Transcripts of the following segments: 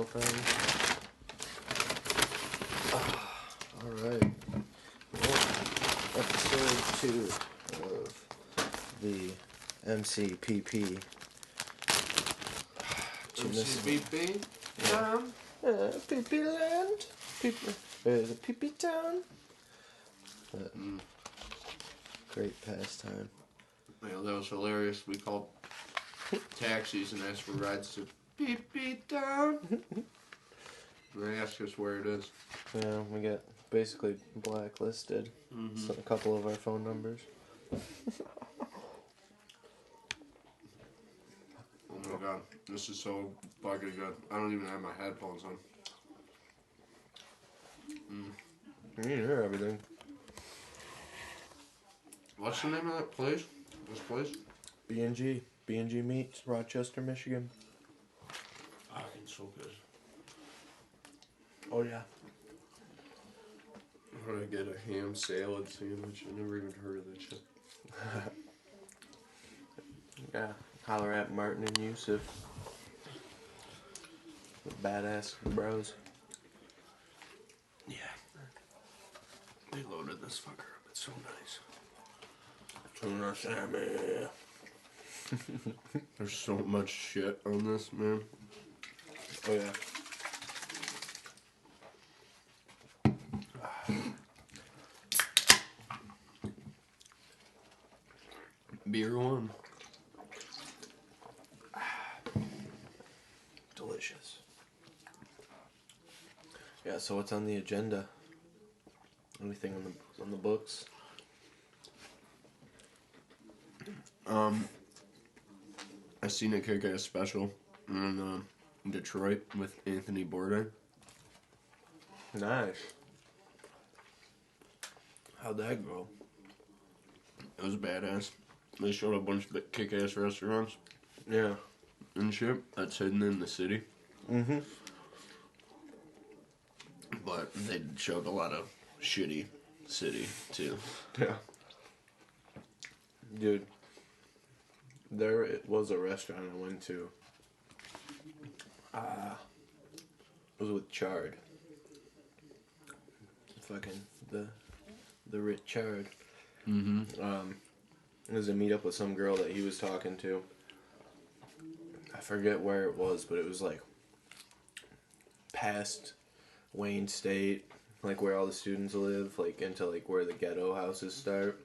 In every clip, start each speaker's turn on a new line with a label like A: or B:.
A: intro thing. Alright. Well, episode 2 of the MCPP.
B: MCPP?
A: PP land? The PP town? Great pastime.
B: Yeah, that was hilarious. We called taxis and asked for rides to PP town. And they asked us where it is.
A: Yeah, we got basically blacklisted. So a couple of our phone numbers.
B: Oh my god, this is so fucking good. I don't even have my headphones on.
A: You can hear everything.
B: What's the name of that place? This place?
A: B&G. B&G Meats, Rochester, Michigan.
B: Fucking so good.
A: Oh, yeah.
B: How do I get a ham salad sandwich? I never even heard of that shit.
A: Yeah. Holler at Martin and Yusuf. The badass bros.
B: Yeah. They loaded this fucker up. It's so nice.
A: Tuna Sammy.
B: There's so much shit on this, man.
A: Oh, yeah.
B: Beer one.
A: Delicious. Yeah, so what's on the agenda? Anything on the books?
B: I seen a kick-ass special in Detroit with Anthony Bourdain.
A: Nice. How'd that go?
B: It was badass. They showed a bunch of kick-ass restaurants
A: Yeah.
B: and shit that's hidden in the city.
A: Mm-hmm.
B: But they showed a lot of shitty city, too.
A: Yeah. Dude, there it was a restaurant I went to. It was with Chard. Fucking the rich Chard.
B: Mm-hmm.
A: It was a meetup with some girl that he was talking to. I forget where it was, but it was like past Wayne State, like where all the students live, like into like where the ghetto houses start.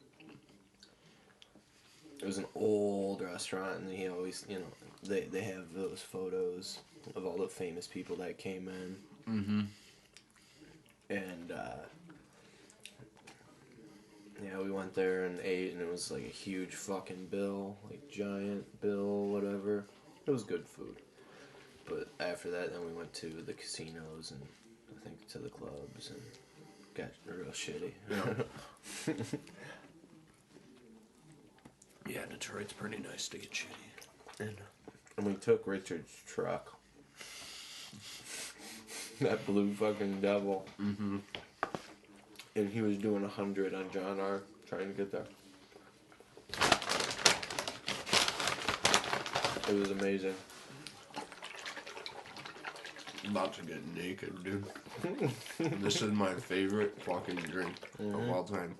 A: It was an old restaurant, and he always, they have those photos of all the famous people that came in.
B: Mm-hmm.
A: And, yeah, we went there and ate, and it was like a huge fucking bill, like giant bill, whatever. It was good food. But after that, then we went to the casinos and I think to the clubs and got real shitty.
B: Yeah. Yeah, Detroit's pretty nice to get shitty.
A: And we took Richard's truck. That blue fucking devil.
B: Mm-hmm.
A: And he was doing 100 on John R. trying to get there. It was amazing.
B: About to get naked, dude. This is my favorite fucking drink of all time.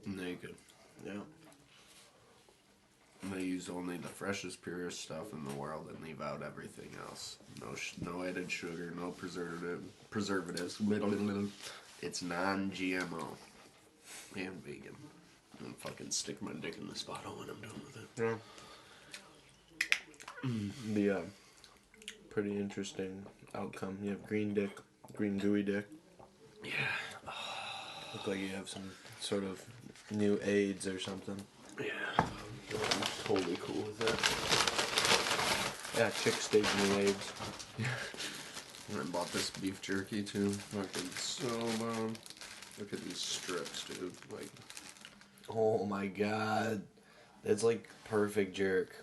B: Naked.
A: Yeah.
B: They use only the freshest, purest stuff in the world and leave out everything else. No added sugar, no preservatives. It's non-GMO and vegan. And fucking stick my dick in this bottle when I'm done with it.
A: Yeah. The pretty interesting outcome. You have green gooey dick.
B: Yeah.
A: Look like you have some sort of new AIDS or something.
B: Yeah. I'm totally cool with that.
A: Yeah, chick stage new AIDS.
B: And I bought this beef jerky too. Fucking so bomb. Look at these strips, dude. Like,
A: Oh my god. That's like perfect jerk.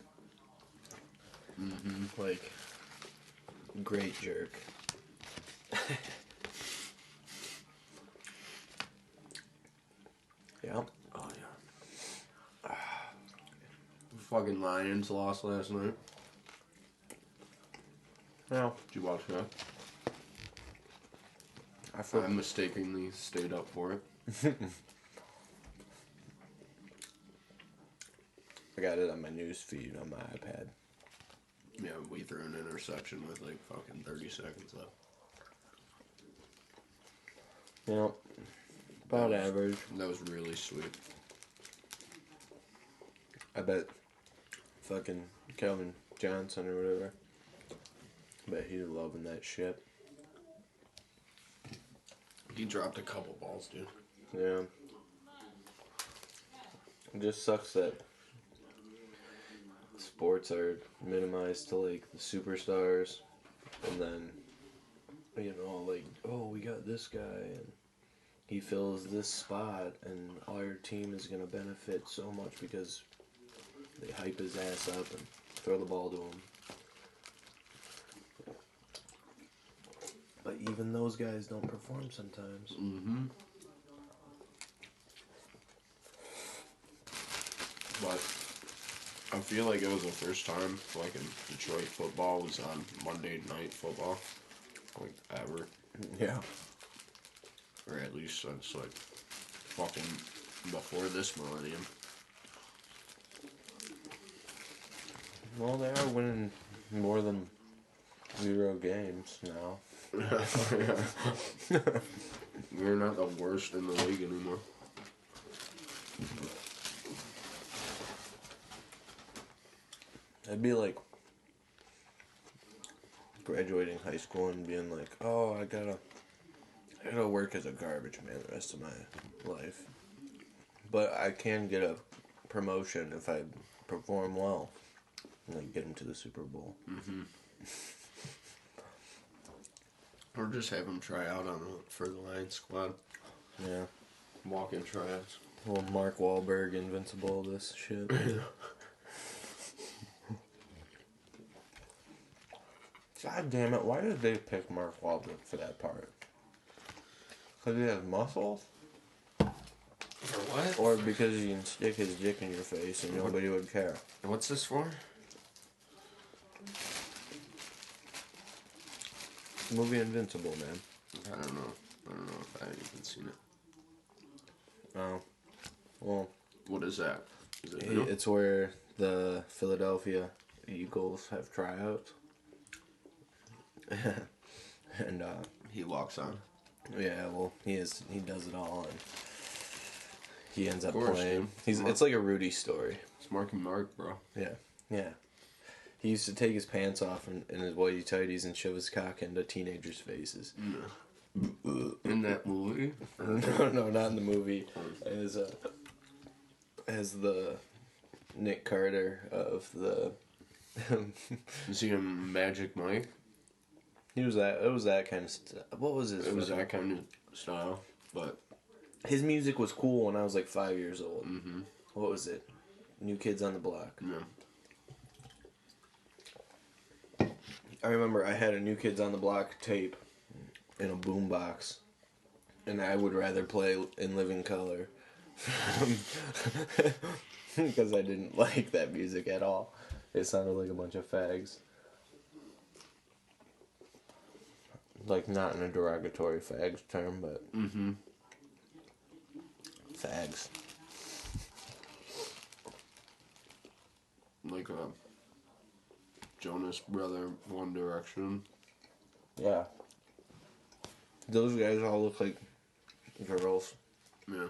A: Like, great jerk. Yeah.
B: oh yeah. Fucking Lions lost last night.
A: Well,
B: Did you watch that? I mistakenly stayed up for it.
A: I got it on my news feed on my iPad.
B: Yeah, we threw an interception with like fucking 30 seconds left.
A: Yep. About average.
B: That was really sweet.
A: I bet fucking Calvin Johnson or whatever. I bet he's loving that shit.
B: He dropped a couple balls, dude.
A: Yeah. It just sucks that sports are minimized to like the superstars, and then, you know, like, oh, we got this guy and he fills this spot and our team is gonna benefit so much because they hype his ass up and throw the ball to him. But even those guys don't perform sometimes.
B: Mm-hmm. But I feel like it was the first time, like, in Detroit football was on Monday Night Football, like, ever.
A: Yeah.
B: Or at least since, like, fucking before this millennium.
A: Well, they are winning more than 0 games now.
B: We're not the worst in the league anymore.
A: It'd be like graduating high school and being like, oh, I gotta work as a garbage man the rest of my life. But I can get a promotion if I perform well. And like get into the Super Bowl.
B: Mm-hmm. Or just have him try out for the Lions squad.
A: Yeah.
B: Walk-in tryouts.
A: Well, Mark Wahlberg, Invincible, this shit. God damn it, why did they pick Mark Wahlberg for that part? Because he has muscles?
B: For what?
A: Or because he can stick his dick in your face and nobody would care?
B: What's this for?
A: Movie Invincible, man.
B: I don't know. I don't know if I haven't even seen it.
A: Oh. Well,
B: What is that? Is it new?
A: it's where the Philadelphia Eagles have tryouts. And,
B: He walks on.
A: yeah, well, he does it all, and he ends up
B: Of course,
A: playing.
B: dude.
A: It's like a Rudy story.
B: It's Marky Mark, bro.
A: Yeah, yeah. He used to take his pants off in his whitey tighties and shove his cock into teenagers' faces.
B: In that movie?
A: No, not in the movie. As the Nick Carter of the.
B: Is he a Magic Mike?
A: It was that kind of stuff. What was his?
B: It was that kind of style, but
A: His music was cool when I was like 5 years old.
B: mm-hmm.
A: What was it? New Kids on the Block.
B: Yeah.
A: I remember I had a New Kids on the Block tape in a boombox, and I would rather play In Living Color because I didn't like that music at all. It sounded like a bunch of fags. Like, not in a derogatory fags term, but
B: Mm-hmm.
A: fags.
B: Like Jonas Brother, One Direction.
A: Yeah. Those guys all look like girls.
B: Yeah.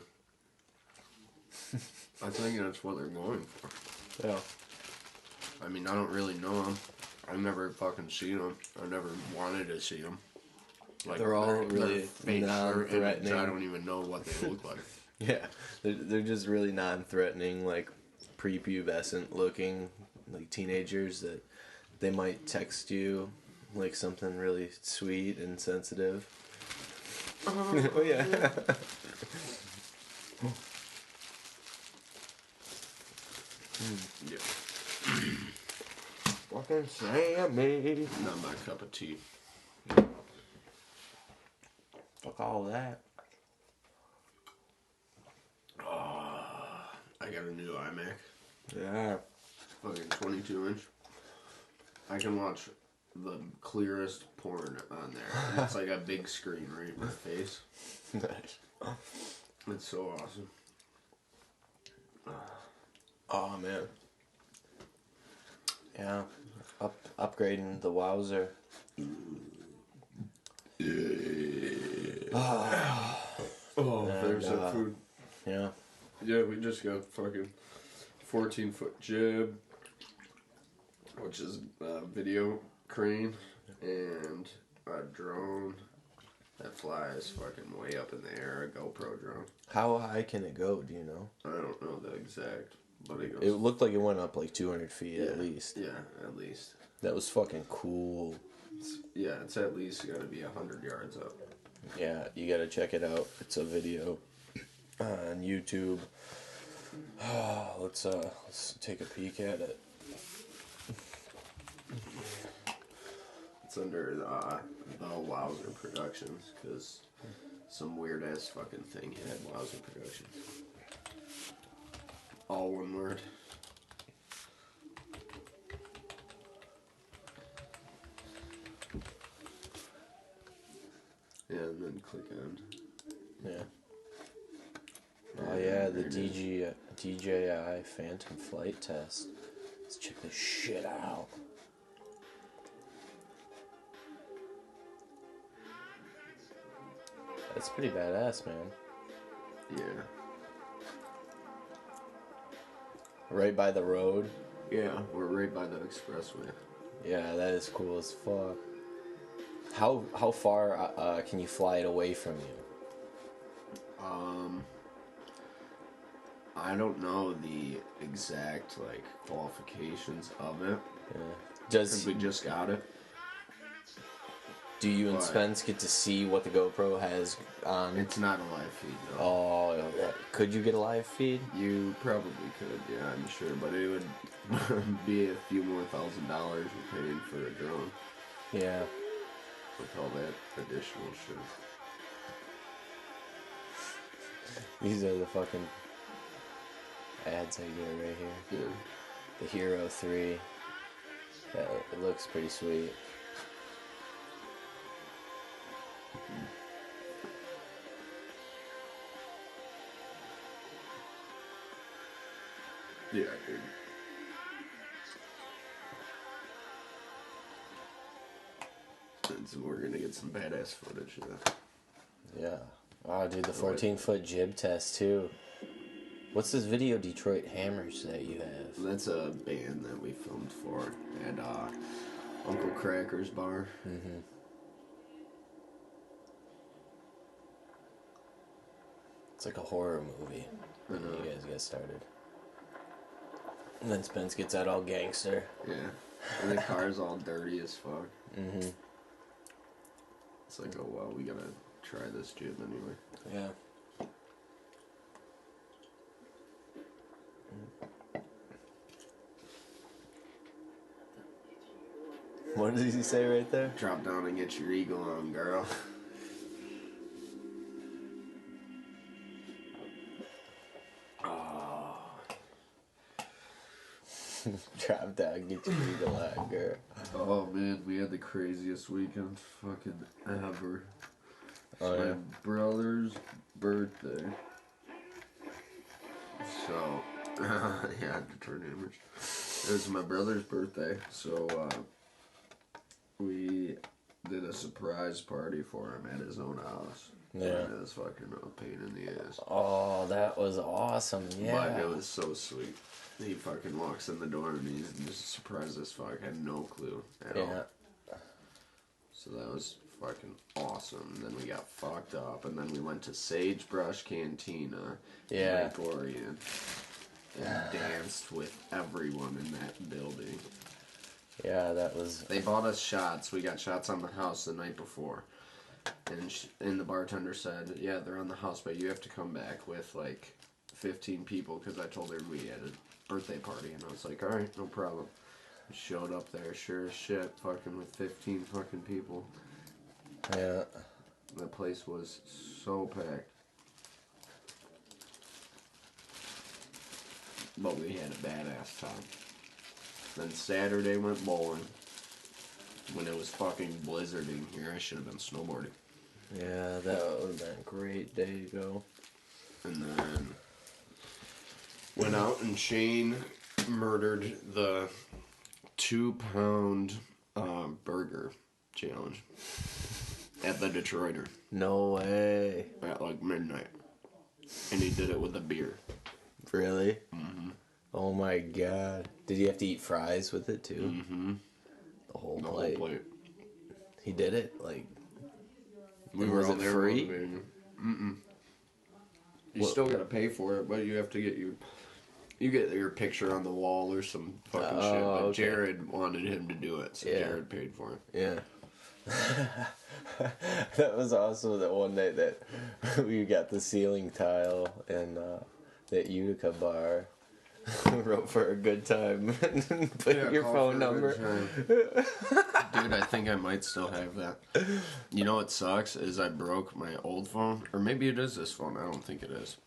B: I think that's what they're going for.
A: Yeah.
B: I mean, I don't really know them. I've never fucking seen them. I never wanted to see them. Like,
A: They're all really
B: fake
A: non-threatening.
B: image. I don't even know what they look like.
A: Yeah. They're just really non-threatening, like prepubescent looking, like teenagers that they might text you like something really sweet and sensitive. Oh yeah.
B: Yeah.
A: Fucking Sammy.
B: Not my cup of tea.
A: Fuck all that.
B: I got a new iMac.
A: Yeah.
B: Fucking 22-inch. I can watch the clearest porn on there. And it's like a big screen right in my face.
A: Nice.
B: It's so awesome.
A: Oh man. Yeah. Upgrading the Wowzer.
B: Oh,
A: And,
B: there's that food.
A: Yeah.
B: Yeah, we just got fucking 14-foot jib, which is a video crane, and a drone that flies fucking way up in the air, a GoPro drone.
A: How high can it go, do you know?
B: I don't know the exact, but it goes...
A: It looked like it went up like 200 feet at least.
B: Yeah, at least.
A: That was fucking cool.
B: It's at least gotta be 100 yards up.
A: Yeah, you gotta check it out. It's a video on YouTube. Let's take a peek at it.
B: It's under the Wowzer Productions, because some weird ass fucking thing had Wowzer Productions. All one word. Yeah, and then click on.
A: Yeah. Oh yeah, the DJI Phantom Flight test. Let's check this shit out. That's pretty badass, man.
B: Yeah.
A: Right by the road.
B: Yeah, we're right by the expressway.
A: Yeah, that is cool as fuck. How far can you fly it away from you?
B: I don't know the exact like qualifications of it.
A: Yeah.
B: Because we just got it.
A: Do you and
B: But-
A: Spence get to see what the GoPro has on?
B: It's not a live feed though.
A: Oh, could you get a live feed?
B: You probably could, yeah, I'm sure, but it would be a few more $1,000 you're paying for a drone
A: Yeah.
B: with all that additional shit.
A: These are the fucking ads I get right here.
B: Yeah.
A: The Hero 3. Yeah, it looks pretty sweet.
B: Yeah, dude. And so we're gonna get some badass footage of that.
A: Yeah. Oh, dude, the 14-foot jib test, too. What's this video Detroit Hammers that you have?
B: That's a band that we filmed for at Uncle Cracker's bar.
A: Mm-hmm. It's like a horror movie. And then you guys get started. And then Spence gets out all gangster.
B: Yeah. And the car's all dirty as fuck.
A: Mm-hmm.
B: It's like, oh well, we gotta try this jib anyway.
A: Yeah. What does he say right there?
B: Drop down and get your eagle on, girl.
A: Drop down, get your eagle out, girl.
B: Oh man, we had the craziest weekend fucking ever.
A: Oh,
B: It's
A: yeah.
B: my brother's birthday. So, yeah, Detroit Hammers. It was my brother's birthday, so we did a surprise party for him at his own house.
A: Yeah.
B: And it was fucking a pain in the ass.
A: Oh, that was awesome. Yeah.
B: But it was so sweet. He fucking walks in the door and he's just surprised as fuck. I had no clue at all. So that was fucking awesome. Then we got fucked up, and then we went to Sagebrush Cantina in Lake Orion and danced with everyone in that building.
A: Yeah, that was...
B: They bought us shots. We got shots on the house the night before. And the bartender said, yeah, they're on the house, but you have to come back with like 15 people, because I told her we had a birthday party, and I was like, alright, no problem. Showed up there, sure as shit, fucking with 15 fucking people.
A: Yeah.
B: The place was so packed. But we had a badass time. Then Saturday went bowling. when it was fucking blizzarding here, I should have been snowboarding.
A: Yeah, that would have been a great day to go.
B: And then went out and Shane murdered the 2-pound burger challenge at the Detroiter
A: No way.
B: at like midnight. And he did it with a beer.
A: Really? Mm-hmm. Oh my god. Did you have to eat fries with it too?
B: Mm-hmm.
A: The whole
B: The
A: plate.
B: whole plate.
A: He did it? Like,
B: We
A: and
B: were
A: was
B: all
A: it
B: there
A: free?
B: motivating him. Mm-mm. You
A: What-
B: still gotta pay for it, but you have to get you get your picture on the wall or some fucking shit. But
A: okay.
B: Jared wanted him to do it, so
A: Yeah.
B: Jared paid for it.
A: Yeah. That was also the one night that we got the ceiling tile and that Utica bar. Wrote for a good time. Put your
B: call
A: phone
B: for a
A: number.
B: good time. Dude, I think I might still have that. You know what sucks is I broke my old phone, or maybe it is this phone. I don't think it is,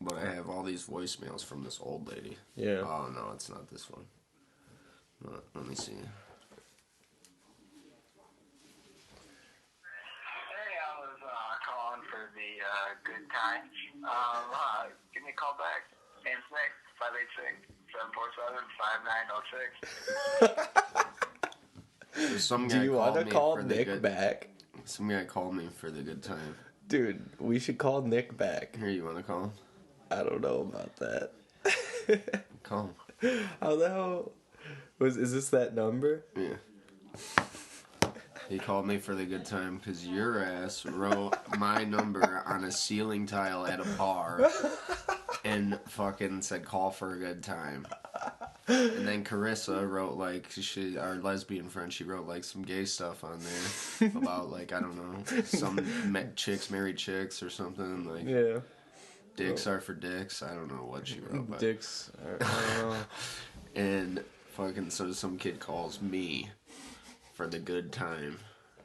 B: but I have all these voicemails from this old lady.
A: Yeah.
B: Oh no, it's not this one. Let me see.
C: Hey, I was calling for the good time. Give me a call back. Name's Nick, 586-747-5906.
B: Some guy
A: Do you want
B: called
A: to
B: me
A: call
B: for the
A: Nick
B: good-
A: back?
B: Some guy called me for the good time.
A: Dude, we should call Nick back.
B: Here, you want to call him?
A: I don't know about that.
B: Call him.
A: How the hell is this that number?
B: Yeah. He called me for the good time because your ass wrote my number on a ceiling tile at a bar and fucking said call for a good time. And then Carissa wrote like our lesbian friend, she wrote like some gay stuff on there about like I don't know some chicks married chicks or something like
A: Yeah.
B: dicks are for dicks. I don't know what she wrote. But.
A: Dicks. I don't know.
B: And fucking so some kid calls me for the good time.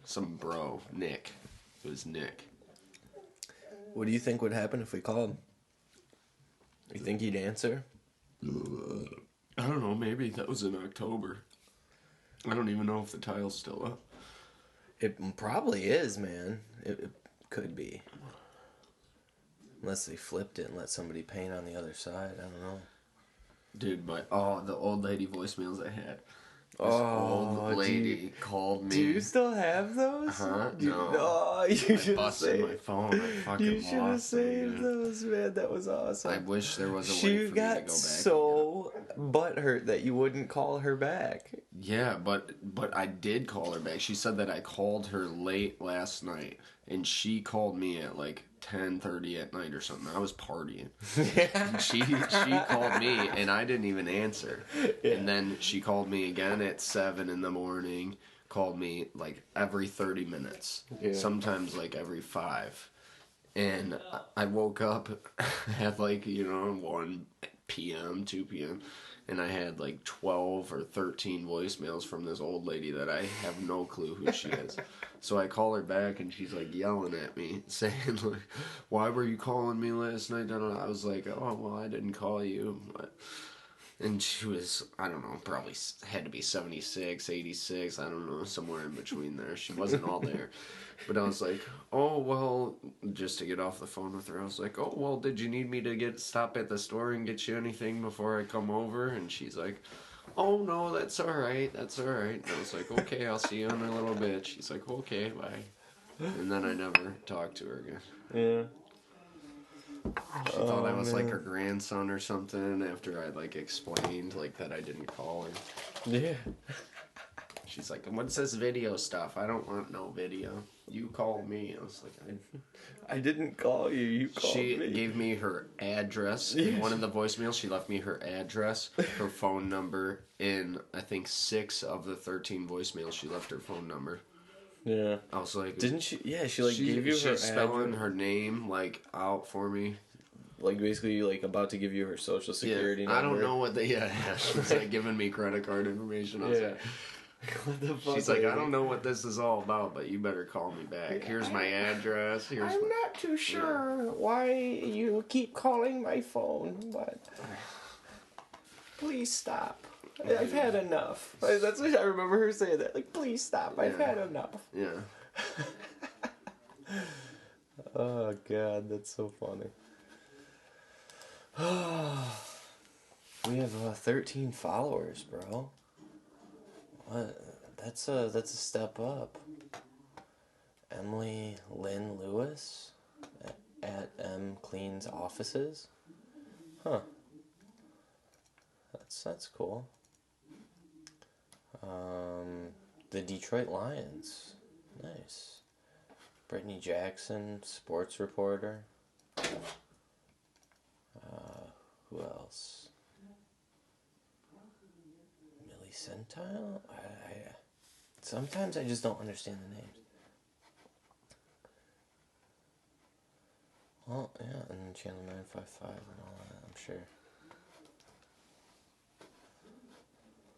B: Some bro, Nick. It was Nick.
A: What do you think would happen if we called? You think he'd answer?
B: I don't know, maybe that was in October. I don't even know if the tile's still up.
A: It probably is, man. It could be. Unless they flipped it and let somebody paint on the other side. I don't know.
B: Dude, but the old lady voicemails I had. This
A: Oh,
B: old lady called me.
A: Do you still have those?
B: Uh-huh,
A: Do you-
B: no.
A: Oh, you
B: I
A: should
B: busted my
A: save.
B: phone. I fucking
A: You should have
B: lost them,
A: saved
B: dude.
A: those, man. That was awesome.
B: I wish there was a way
A: She
B: for me to go
A: got
B: back.
A: so butthurt that you wouldn't call her back.
B: Yeah, but I did call her back. She said that I called her late last night, and she called me at like 10:30 at night or something. I was partying. And she called me, and I didn't even answer.
A: Yeah.
B: And then she called me again at 7 in the morning. Called me like every 30 minutes.
A: Yeah.
B: Sometimes like every 5. And I woke up at like 1 p.m., 2 p.m. And I had like 12 or 13 voicemails from this old lady that I have no clue who she is. So I call her back and she's like yelling at me, saying like, "Why were you calling me last night?" I was like, "Oh, well, I didn't call you." And she was, I don't know, probably had to be 76, 86, I don't know, somewhere in between there. She wasn't all there. But I was like, "Oh, well," just to get off the phone with her, I was like, "Oh, well, did you need me to stop at the store and get you anything before I come over?" And she's like, "Oh, no, that's all right, that's all right." And I was like, "Okay, I'll see you in a little bit." She's like, "Okay, bye." And then I never talked to her again.
A: Yeah.
B: She thought I was like her grandson or something after I like explained like that I didn't call her.
A: Yeah.
B: She's like, "What's this video stuff? I don't want no video. You called me." I was like,
A: I didn't call you. You called
B: She
A: me.
B: gave me her address in one of the voicemails. She left me her address, her phone number. In I think 6 of the 13 voicemails, she left her phone number.
A: Yeah.
B: I was like,
A: Didn't she? Yeah, she gave you her
B: she's spelling
A: address.
B: her name like out for me.
A: Like basically like about to give you her social security
B: Yeah,
A: number.
B: I don't know what she's like giving me credit card information. I was
A: Yeah.
B: like,
A: What the fuck?
B: she's like, "I
A: lady?
B: don't know what this is all about, but you better call me back. Here's my address. Here's
A: I'm
B: my...
A: not too sure why you keep calling my phone, but please stop. I've had enough. That's what I remember her saying that. Like, please stop. I've had enough.
B: Yeah.
A: Oh god, that's so funny. We have 13 followers, bro. What? That's a step up. Emily Lynn Lewis at M Cleans Offices. Huh. That's cool. The Detroit Lions. Nice. Brittany Jackson, sports reporter. Who else? Millie Centile? Sometimes I just don't understand the names. Well, yeah, and Channel 955 and all that, I'm sure.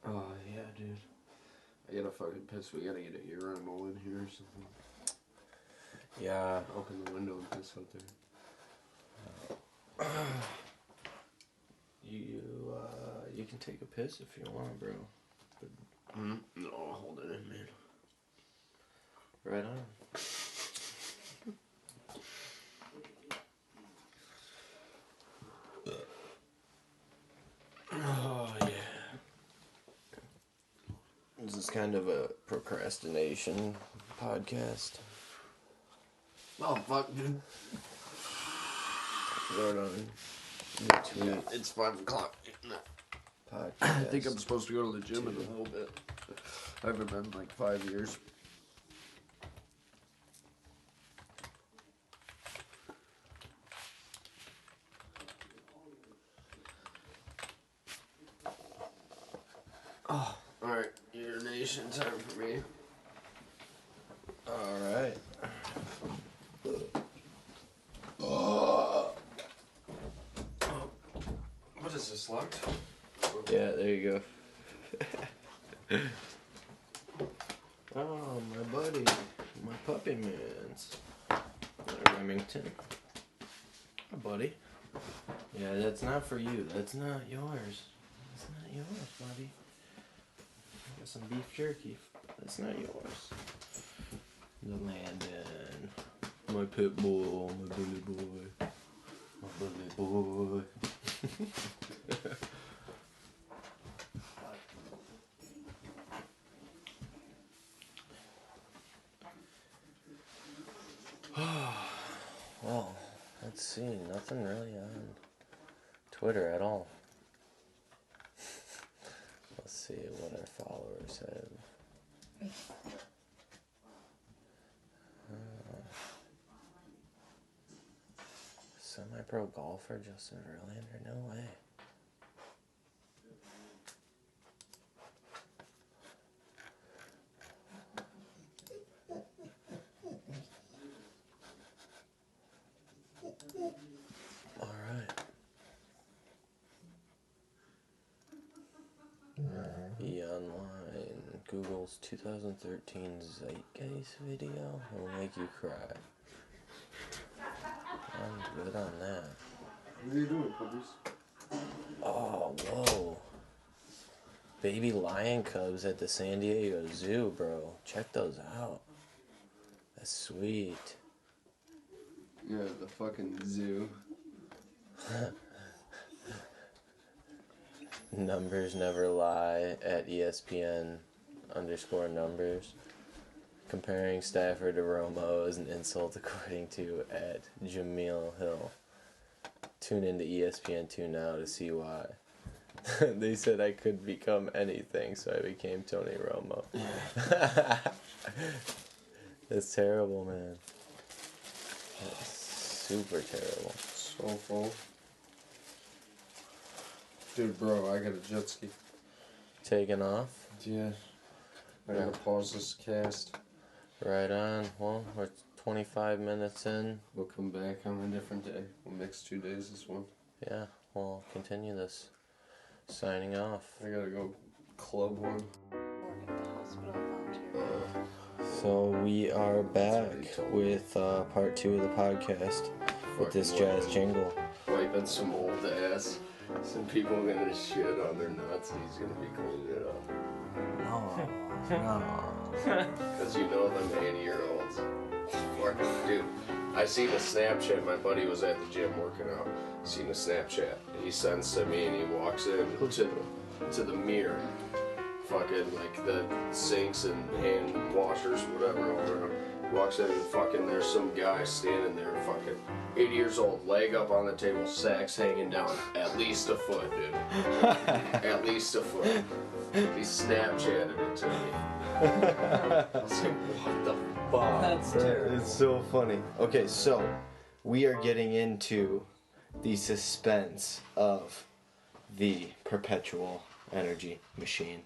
A: Oh, yeah, dude.
B: I gotta fucking piss. We gotta get a urinal in here or something.
A: Yeah.
B: Open the window and piss out there.
A: You can take a piss if you want, bro. But
B: No, hold it in, man.
A: right on. Oh, yeah. This is kind of a procrastination podcast.
B: Oh, fuck, dude.
A: Right on. Between
B: It's 5 o'clock.
A: podcast.
B: I think I'm supposed to go to the gym in a little bit. I haven't been in like 5 years.
A: Oh.
B: Alright, urination time for me.
A: Alright.
B: What is this, locked?
A: Yeah, there you go. Oh, my buddy. My puppy mans. Remington. Hi, buddy. Yeah, that's not for you. That's not yours. That's not yours, buddy. I got some beef jerky. That's not yours. The Landon. My pit bull. My bully boy. My bully boy. Well, let's see. Nothing really on Twitter at all. Let's see what our followers have. Semi-pro golfer Justin Verlander? No way. Alright. E-Online. Google's 2013 Zeitgeist video will make you cry. I'm good on that.
B: What are you doing, puppies?
A: Oh, whoa. Baby lion cubs at the San Diego Zoo, bro. Check those out. That's sweet.
B: Yeah, the fucking zoo.
A: Numbers never lie at ESPN_numbers. Comparing Stafford to Romo is an insult according to at Jameel Hill. Tune into ESPN2 now to see why. They said I could become anything, so I became Tony Romo. That's terrible, man. That's super terrible.
B: So full. Dude, bro, I got a jet ski.
A: Taking off?
B: Yeah. I gotta pause this cast.
A: Right on. Well, we're 25 minutes in.
B: We'll come back on a different day. We'll mix 2 days this one.
A: Yeah, we'll continue this. Signing off.
B: I gotta go club one.
A: So we are back with part 2 of the podcast with this jazz jingle.
B: Wiping some old ass. Some people are gonna shit on their nuts and he's gonna be cleaning it up.
A: No.
B: Because you know them 80-year-olds. Fucking dude. I seen a Snapchat. My buddy was at the gym working out. Seen a Snapchat. He sends to me and he walks in to the mirror. Fucking like the sinks and hand washers, whatever. Over. He walks in and fucking there's some guy standing there, fucking 80 years old, leg up on the table, sacks hanging down at least a foot, dude. At least a foot. He Snapchatted it to me. I was like, what the fuck?
D: That's terrible.
A: It's so funny. Okay, so we are getting into the suspense of the perpetual energy machine.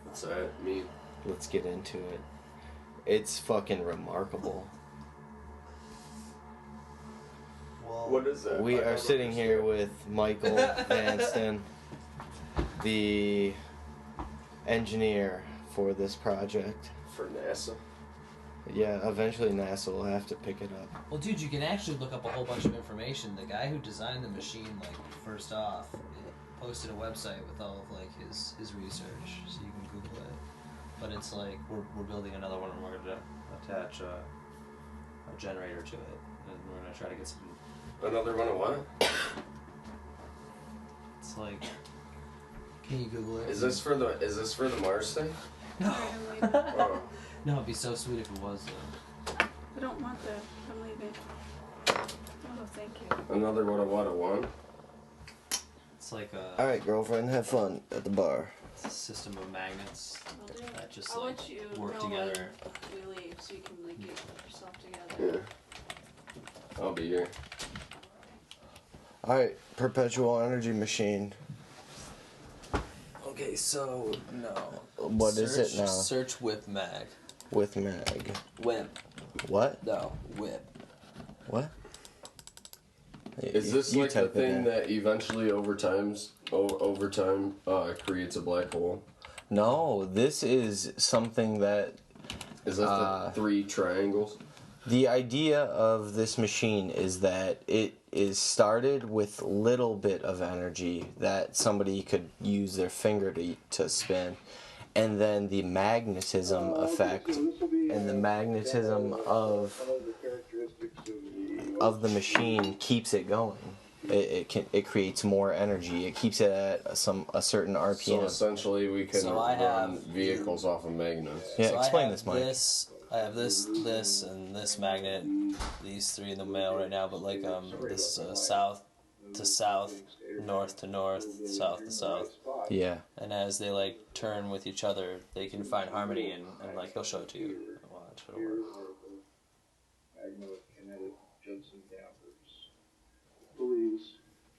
B: What's that mean?
A: Let's get into it. It's fucking remarkable.
D: Well,
B: What is that?
A: We
B: I
A: are
B: don't
A: sitting here
B: understand.
A: with Michael Vanston, the engineer for this project.
B: For NASA.
A: Yeah, eventually NASA will have to pick it up.
D: well, dude, you can actually look up a whole bunch of information. The guy who designed the machine, like, first off, posted a website with all of, like, his research, so you can Google it. But it's like, we're building another one, and we're going to attach a generator to it. And we're going to try to get some...
B: Another one of what?
D: It's like... Can you Google it?
B: Is this for the Mars thing?
D: No.
B: Oh.
D: No, it'd be so sweet if it was, though.
E: I don't want that. I'm leaving. Oh, thank you.
B: Another one of what? A one?
D: It's like a...
A: Alright, girlfriend, have fun at the bar.
D: It's a system of magnets
E: I'll do it.
D: that just
E: I'll
D: like
E: let you
D: work
E: know
D: together.
E: when we leave so you can like get yourself together.
B: Yeah. I'll be here.
A: Alright, perpetual energy machine.
D: Okay, so no.
A: What is it now?
D: Search whip mag.
A: With Mag.
D: Whip.
A: What?
D: No, whip.
A: What?
B: Is this
A: You
B: like the
A: type it
B: thing
A: in.
B: that eventually over time creates a black hole?
A: No, this is something that
B: Is that the three triangles?
A: the idea of this machine is that it is started with little bit of energy that somebody could use their finger to spin, and then the magnetism effect and the magnetism of the machine keeps it going. It creates more energy. It keeps it at a certain
B: So
A: RPM.
B: essentially, we can
D: So I
B: run
D: have-
B: vehicles off of magnets.
A: Yeah,
D: So
A: explain
D: I have
A: this, Mike.
D: I have this, and this magnet. These three in the mail right now, but like this is south to south, north to north, south to south.
A: Yeah.
D: And as they like turn with each other, they can find harmony, and like he'll show it to you. Watch, it'll work.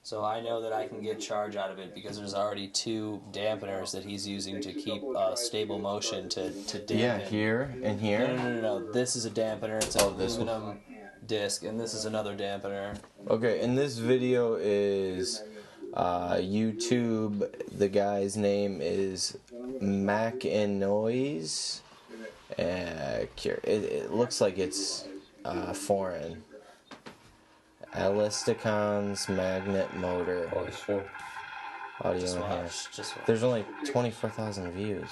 D: So I know that I can get charge out of it because there's already two dampeners that he's using to keep stable motion to dampen.
A: Yeah, here and here.
D: No. This is a dampener. It's a
A: this one.
D: aluminum disc, and this is another dampener.
A: Okay, and this video is YouTube. The guy's name is Mac and Noise. It looks like it's foreign. Elasticons magnet motor
B: Holy shit.
A: audio
D: Just
A: enhanced.
D: watch. Just watch.
A: There's only 24,000 views.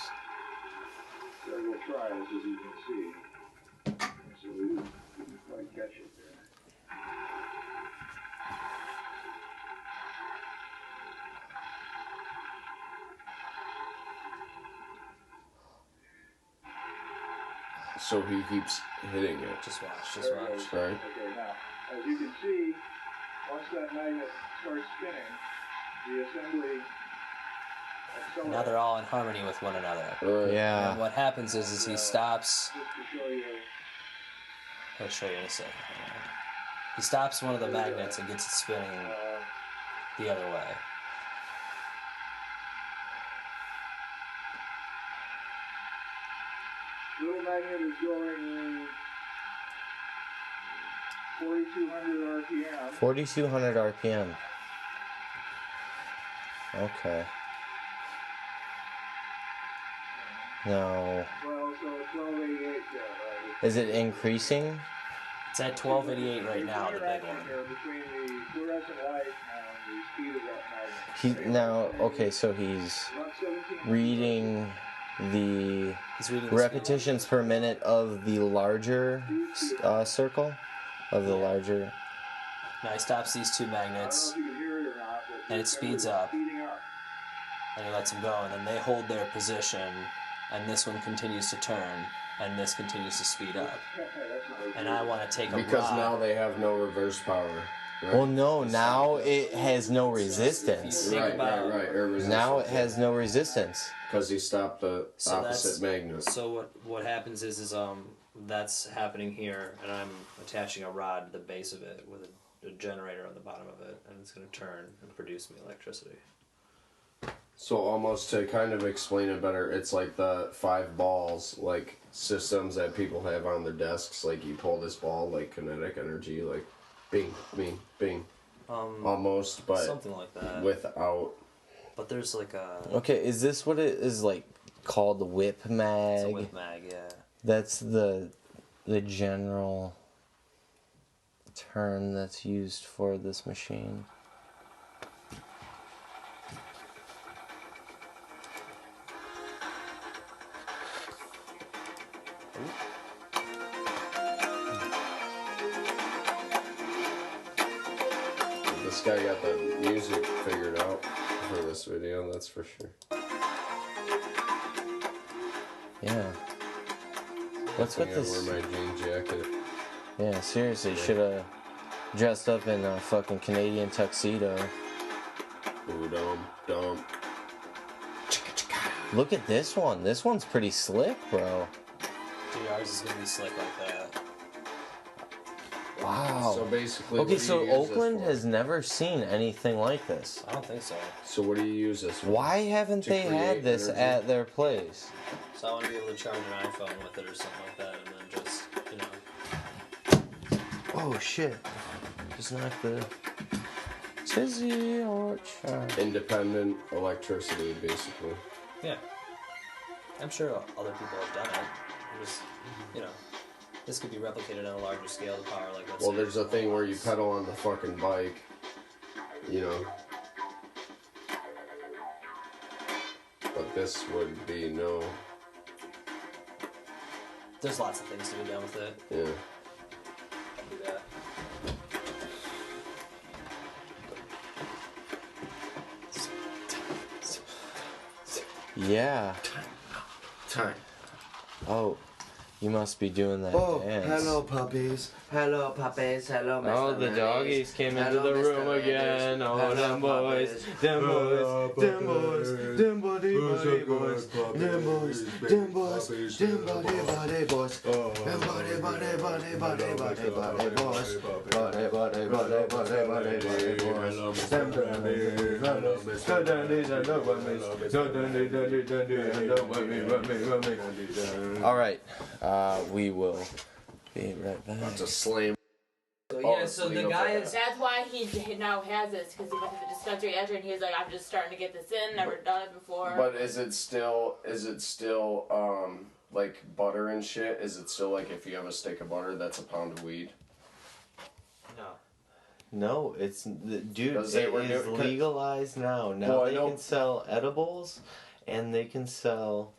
F: Several tries, as you can see. So we didn't quite catch it there.
B: So he keeps hitting it.
D: Just watch. Just watch.
B: Right?
F: Okay, now, as you can see, once that magnet starts spinning, the assembly accelerates.
D: Now they're all in harmony with one another.
B: Right.
D: And
A: Yeah.
D: what happens is he stops.
F: Just to show you,
D: I'll show you in a second. He stops one of the magnets and gets it spinning the other way.
F: little magnet is going 4,200 RPM.
A: 4,200 RPM. Okay. No.
F: Well, so 1288 there, right?
A: Is it increasing?
D: It's at 1288 right now, the big
F: interaction
D: one.
F: here between the fluorescent light and the speed of that magnet.
A: Okay, so he's
F: About 17
A: reading the
D: He's reading the
A: repetitions per minute of the larger circle, of the larger.
D: Now he stops these two
F: I don't know
D: magnets,
F: if you can hear it or not, but
D: and it
F: it's
D: speeds up.
F: speeding up.
D: and he lets them go, and then they hold their position, and this one continues to turn, and this continues to speed up. And I want to take a
B: Because
D: rod.
B: now they have no reverse power. Right?
A: Well, no, now it has no resistance.
D: Think about-
B: right. Or resistance.
A: Now it has no resistance.
B: Because he stopped the
D: So
B: opposite magnet.
D: So what happens is that's happening here, and I'm attaching a rod to the base of it with a generator on the bottom of it, and it's going to turn and produce me electricity.
B: So almost to kind of explain it better, it's like the 5 balls, like systems that people have on their desks. Like you pull this ball, like kinetic energy, like bing, bing, bing. Almost, but
D: Something like that.
B: without.
D: But there's like a
A: Okay, is this what it is like called? Whip mag?
D: it's a whip mag, yeah.
A: That's the general term that's used for this machine.
B: This guy got the music figured out for this video, that's for sure.
A: Yeah. What's
B: I
A: with
B: gotta
A: this?
B: wear my jean jacket.
A: Yeah, seriously, should have dressed up in a fucking Canadian tuxedo.
B: Ooh, dumb.
A: Look at this one. This one's pretty slick, bro.
D: Dude, ours is gonna be slick like that.
A: Wow.
B: So basically,
A: Okay,
B: what do
A: so
B: you use this
A: Oakland
B: for?
A: has never seen anything like this.
D: I don't think so.
B: So what do you use this for?
A: Why haven't
B: To
A: they
B: create
A: had this
B: energy?
A: at their place?
D: So I want to be able to charge an iPhone with it or something like that, and then just, you know.
A: Oh shit. Just knock the tizzy orchard.
B: Independent electricity, basically.
D: Yeah. I'm sure other people have done it. Just, you know, this could be replicated on a larger scale to power, like let's
B: Well,
D: say
B: there's a thing where you pedal on the fucking bike, you know. But this would be no,
D: There's lots of things to be done with it.
B: yeah.
D: I'll do that.
A: Yeah.
B: Time.
A: Oh, you must be doing that
B: Oh,
A: dance.
B: hello puppies. Hello puppies. Hello Mr.
A: Oh, the
B: Mayonnaise.
A: doggies came into
B: Hello,
A: the
B: Mr.
A: room
B: Mayonnaise.
A: again. Oh,
B: Hello,
A: them boys,
B: puppies.
A: them
B: Hello,
A: boys, them boys,
B: puppies.
A: them buddy
B: Who's
A: buddy
B: a
A: boys,
B: good
A: them boys, them boys,
B: puppies,
A: them
B: hello,
A: buddy buddy boys,
B: Oh,
A: them buddy buddy buddy buddy
B: hello,
A: buddy
B: Mr.
A: buddy boys,
B: Puppy.
A: buddy buddy buddy buddy buddy buddy
B: Hello,
A: boys.
B: Mr.
A: Them
B: Puppy. Hello, Mr.
A: so dandy,
B: Puppy.
A: dandy, dandy, so dandy, dandy, dandy. All right, we will be right back.
B: That's a slam.
D: So
B: Oh,
D: yeah,
B: it's
D: so the
B: legal
D: guy
B: for
D: is.
G: That's why he now has this, because he went to the dispensary after and he was like, I'm just starting to get this in, never done it before.
B: But is it still like butter and shit? Is it still like if you have a stick of butter, that's a pound of weed?
D: No.
A: No, it's dude.
B: Because they
A: It
B: were
A: is
B: doing-
A: legalized now. Now
B: Well, I
A: they
B: know-
A: can sell edibles, and they can sell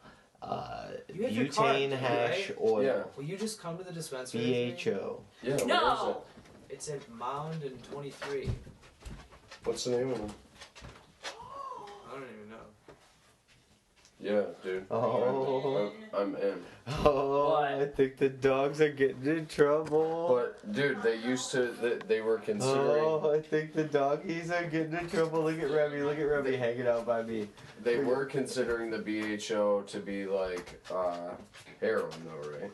D: You have your card,
A: butane
D: dude,
A: hash
D: right?
A: oil,
B: Yeah.
D: Will you just come to the dispensary?
A: BHO.
B: Yeah. What is
G: No!
B: it?
D: It's at Mound and 23.
B: What's the name of it?
D: I don't even know.
B: Yeah, dude.
A: Oh,
B: I'm in.
A: oh!
D: What?
A: I think the dogs are getting in trouble.
B: But dude, they used to. They were considering.
A: Oh, I think the doggies are getting in trouble. Look at Remy. Look at Remy hanging out by me.
B: They were considering the BHO to be like heroin, though, right?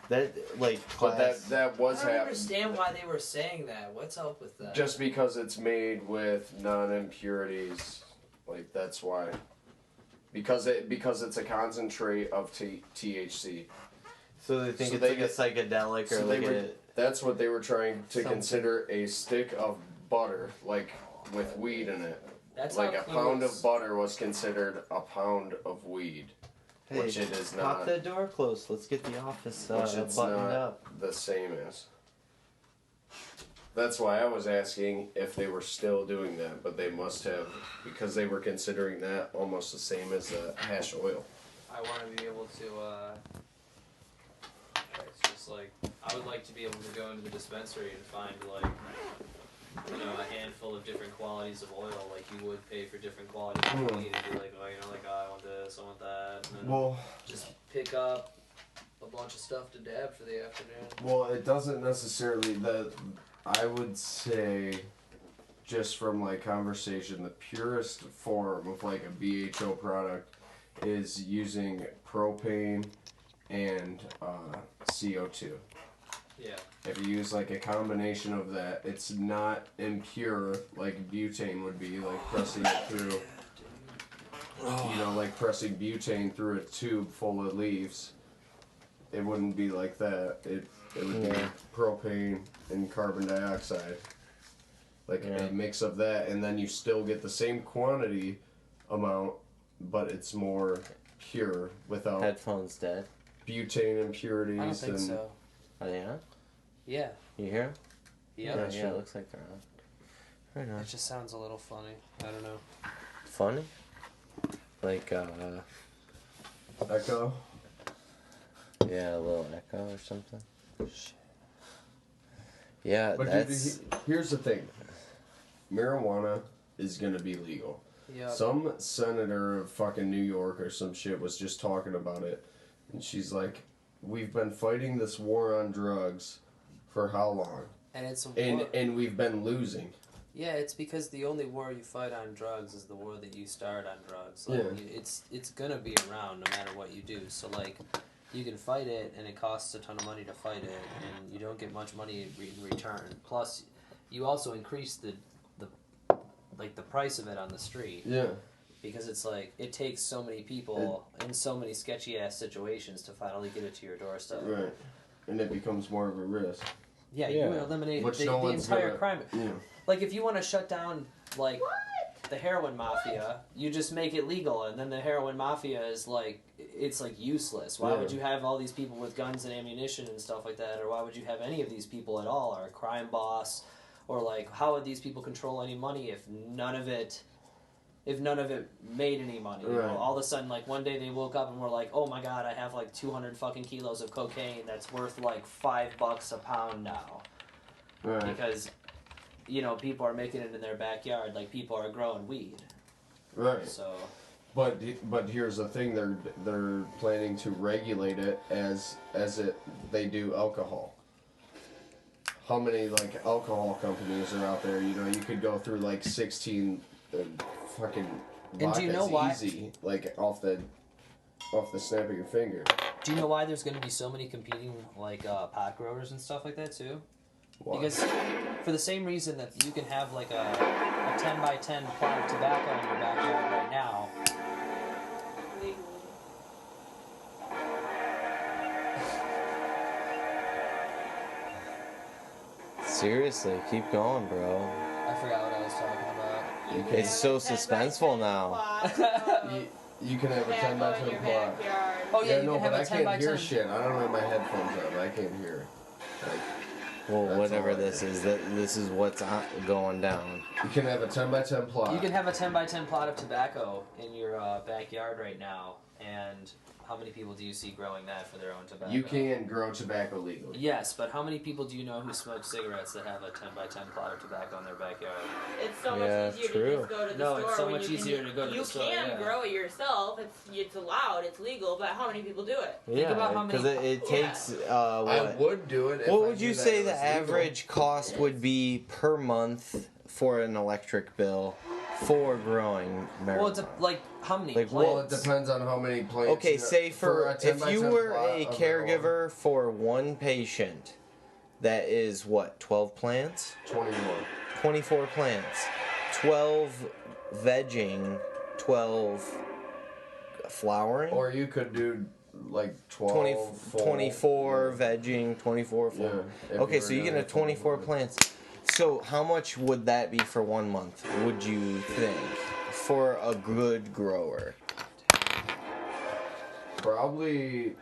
A: That like
B: But
A: class.
B: that was
D: I don't
B: happening.
D: understand why they were saying that. What's up with that?
B: Just because it's made with non-impurities, like that's why. Because it's a concentrate of THC.
A: So they think
B: So
A: it's
B: they
A: like a psychedelic or
B: So
A: like
B: they were.
A: a.
B: That's what they were trying to
A: Something.
B: consider a stick of butter, like with weed in it.
D: That's
B: Like
D: how
B: a pound
D: close-
B: of butter was considered a pound of weed,
A: Hey,
B: which it is
A: pop
B: not.
A: the door closed. Let's get the office
B: Which it's
A: buttoned
B: not
A: up.
B: the same as. That's why I was asking if they were still doing that, but they must have, because they were considering that almost the same as hash oil.
D: I want to be able to, it's just like, I would like to be able to go into the dispensary and find, like, you know, a handful of different qualities of oil, like you would pay for different qualities of weed, and be like, oh, you know, like, oh, I want this, I want that, and then just pick up a bunch of stuff to dab for the afternoon.
B: Well, it doesn't necessarily, I would say, just from like conversation, the purest form of like a BHO product is using propane and CO2.
D: Yeah.
B: If you use like a combination of that, it's not impure like butane would be, like pressing it through, you know, like pressing butane through a tube full of leaves. It wouldn't be like that. It would be propane and carbon dioxide. Like a mix of that, and then you still get the same quantity amount, but it's more pure without
A: Headphones dead.
B: butane impurities.
D: I don't think
B: and
D: so.
A: Are they on?
D: Yeah.
A: You hear them?
D: Yeah.
A: Yeah, it looks like they're on. Right on.
D: It just sounds a little funny. I don't know.
A: Funny? Like,
B: Echo.
A: yeah, a little echo or something. Yeah,
B: But
A: that's...
B: dude, here's the thing. Marijuana is gonna be legal.
D: Yeah.
B: Some senator of fucking New York or some shit was just talking about it, and she's like, "We've been fighting this war on drugs for how long?
D: And it's a war.
B: And we've been losing."
D: Yeah, it's because the only war you fight on drugs is the war that you start on drugs. Like,
B: Yeah.
D: it's gonna be around no matter what you do. So like, you can fight it, and it costs a ton of money to fight it, and you don't get much money in return. Plus, you also increase the price of it on the street.
B: Yeah.
D: Because it's like, it takes so many people in so many sketchy ass situations to finally get it to your doorstep.
B: Right. And it becomes more of a risk.
D: Yeah,
A: Yeah.
D: you eliminate
B: Which
D: the
B: no one's
D: entire
B: gonna-
D: crime.
B: Yeah.
D: Like, if you want to shut down, like, the heroin mafia, you just make it legal, and then the heroin mafia is, like, it's, like, useless. Why would you have all these people with guns and ammunition and stuff like that, or why would you have any of these people at all, or a crime boss, or, like, how would these people control any money if none of it made any money? You know, all of a sudden, like, one day they woke up and were like, oh my god, I have, like, 200 fucking kilos of cocaine that's worth, like, $5 a pound now.
B: Right.
D: Because, you know, people are making it in their backyard, like people are growing weed.
B: Right.
D: So,
B: But here's the thing: they're planning to regulate it as they do alcohol. How many like alcohol companies are out there? You know, you could go through like 16 fucking
D: And do you know why-
B: easy, like off the snap of your finger.
D: do you know why there's going to be so many competing, like, pot growers and stuff like that, too?
B: Why?
D: Because, for the same reason that you can have, like, a 10 by 10 plot of tobacco in your backyard right now.
A: Seriously, keep going, bro.
D: I forgot what I was talking about.
A: It's so suspenseful now.
B: You can have a 10 by 10 plot.
D: Oh, yeah, you
B: no,
D: can have
B: but
D: a
B: I
D: 10 by
B: can't hear
D: 10.
B: shit. I don't have my headphones on. I can't hear. Like,
A: Well,
B: That's
A: whatever
B: all I
A: this is, this is what's going down.
B: you can have a 10 by 10 plot.
D: You can have a 10 by 10 plot of tobacco in your backyard right now, and how many people do you see growing that for their own tobacco?
B: You can grow tobacco legally.
D: Yes, but how many people do you know who smoke cigarettes that have a 10 by 10 plot of tobacco in their backyard?
G: It's so
A: Yeah,
G: much easier
A: true.
G: to just go to the
D: No,
G: store.
D: it's so
G: when
D: much
G: you
D: easier
G: can,
D: to go to
G: you
D: the store,
G: can
D: yeah.
G: grow it yourself. It's allowed. It's legal. But how many people do it?
A: Yeah,
D: about how many-
A: because it takes
B: I
A: what?
B: would do it. If
A: What
B: I
A: would
B: knew
A: you
B: that
A: say
B: it
A: the
B: was legal.
A: average cost would be per month for an electric bill for growing marijuana?
D: Well, it's like how many
A: Like,
D: plants?
B: Well, it depends on how many plants.
A: Okay,
B: you know,
A: say for
B: a 10
A: if
B: by
A: you
B: 10
A: were
B: plot
A: a
B: of
A: caregiver for one patient, that is what, 12 plants?
B: marijuana, 21.
A: 24 plants. 12 vegging, 12 flowering.
B: Or you could do like 12.
A: 20,
B: full.
A: 24 vegging, 24
B: Yeah.
A: flowering.
B: if
A: Okay,
B: you
A: so
B: were
A: you get
B: doing
A: a 24 plants. So how much would that be for 1 month, would you think, for a good grower?
B: Probably.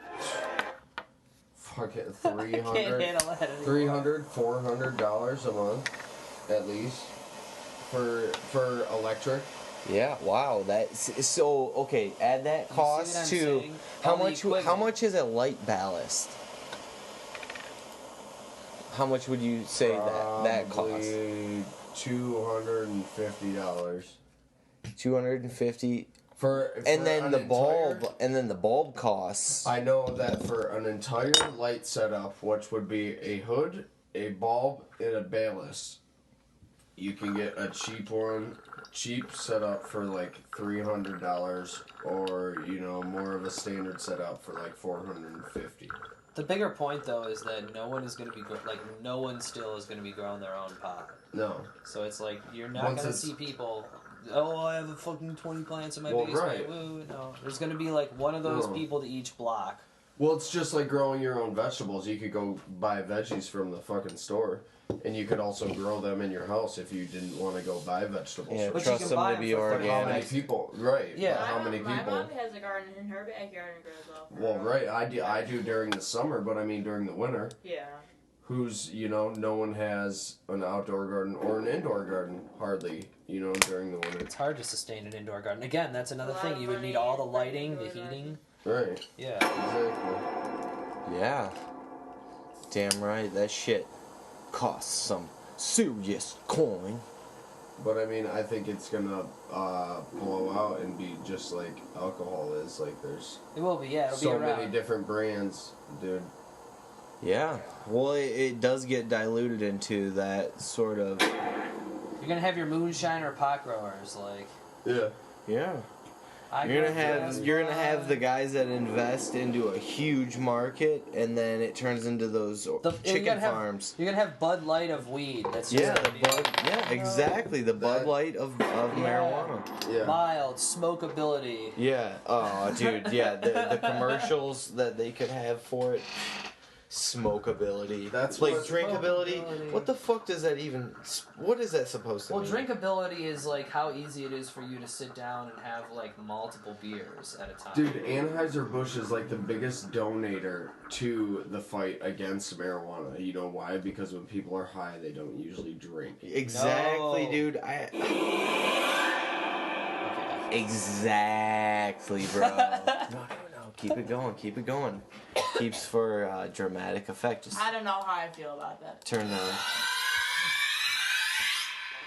B: fucking
D: Can't
B: 300,
D: handle that anymore.
B: $400 a month, at least, for electric.
A: Yeah, wow. That's so okay. Add that
D: You see
A: cost
D: what I'm
A: to
D: saying?
A: how
D: All the
A: much? How
D: equipment.
A: much is a light ballast? How much would you say that cost?
B: Probably $250
A: $250.
B: for
A: And then
B: an
A: the
B: entire-
A: bulb, and then the bulb costs.
B: I know that for an entire light setup, which would be a hood, a bulb, and a ballast, you can get a cheap setup for like $300, or more of a standard setup for like $450.
D: The bigger point though is that no one is going to be no one still is going to be growing their own pot.
B: No.
D: So it's like you're not
B: Once
D: going to
B: it's-
D: see people. Oh, I have a fucking 20 plants in my
B: Well,
D: basement.
B: right.
D: Woo, no, there's going to be like one of those
B: No.
D: people to each block.
B: Well, it's just like growing your own vegetables. You could go buy veggies from the fucking store, and you could also grow them in your house if you didn't want to go buy vegetables.
A: Yeah,
D: But you
A: trust
D: can
A: them
D: buy
A: to
D: them
A: be
D: for
B: But how many
A: organic.
B: people? Right.
D: Yeah.
B: But how many
G: My
B: people?
G: mom has a garden in her backyard and grows all.
B: Well, right. I do during the summer, but I mean during the winter.
G: Yeah.
B: Who's no one has an outdoor garden or an indoor garden hardly. During the winter.
D: It's hard to sustain an indoor garden. Again, that's another
G: A lot
D: thing.
G: of
D: You would need
G: money
D: all the
G: and
D: lighting, the
G: indoor
D: heating.
B: Right.
D: Yeah.
B: Exactly.
A: Yeah. Damn right. That shit costs some serious coin.
B: But I mean, I think it's gonna blow out and be just like alcohol is. Like there's
D: It will be. Yeah, it'll
B: so
D: be around.
B: many different brands, dude.
A: Yeah. Well, it does get diluted into that sort of.
D: You're gonna have your moonshine or pot growers like.
B: Yeah.
A: Yeah.
D: I
A: You're
D: grow
A: gonna have
D: grass
A: the
D: vine.
A: guys that invest into a huge market, and then it turns into those
D: You're
A: chicken
D: gonna have-
A: farms.
D: You're gonna have Bud Light of weed. That's just
A: Yeah,
D: gonna
A: the
D: be
A: Bud. Yeah, exactly. The Bud
B: That-
A: Light of marijuana.
B: Yeah.
D: mild smokability.
A: Yeah. Oh, dude. Yeah. The commercials that they could have for it. Smokability.
B: That's
A: like
B: what-
A: drinkability.
D: Smokability.
A: What the fuck does that even? What is that supposed to
D: Well,
A: mean?
D: drinkability is like how easy it is for you to sit down and have like multiple beers at a time.
B: Dude, Anheuser-Busch is like the biggest donator to the fight against marijuana. You know why? Because when people are high, they don't usually drink.
A: Exactly,
D: No.
A: dude. Exactly, bro. No. Keep it going. Keep it going. Keeps for dramatic effect. Just
G: I don't know how I feel about that.
A: turn the.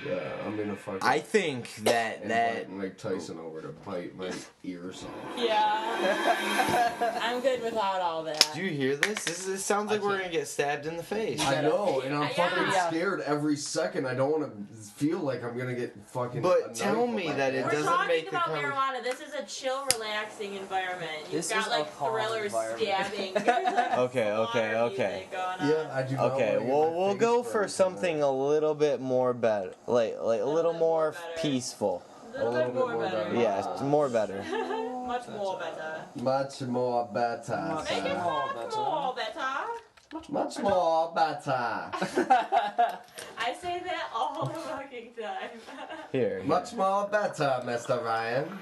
B: Yeah, I'm gonna fucking
A: I think that
B: invite Mike Tyson over to bite my ears off.
G: Yeah. I'm good without all that.
A: Do you hear this? This sounds like we're gonna get stabbed in the face.
B: I know, and I'm
G: Yeah.
B: fucking
D: Yeah.
B: scared every second. I don't want to feel like I'm gonna get fucking.
A: But
B: a
A: tell
B: knife
A: me
B: in my
A: that it
B: ass.
G: We're
A: doesn't
G: talking
A: make the
G: about
A: conver-
G: marijuana. This is a chill, relaxing environment. You've
D: This
G: got
D: is a
G: like
D: calm
G: thriller
D: environment.
G: stabbing. There's, like,
A: Okay, okay,
G: slaughter
A: okay.
G: music going on.
B: Yeah, I do. Not
A: Okay,
B: wanna get
A: well
B: my
A: we'll
B: face
A: go
B: burned
A: for something a little bit more better, like a little
G: bit
A: more
G: more better.
A: peaceful.
G: A little bit more better.
A: Yeah, more better.
G: Much more better.
B: Much more better.
G: Make it
D: more
G: much
D: better.
G: more better.
B: Much more better.
G: I say that all the fucking time.
A: Here,
B: Much more better, Mr. Ryan.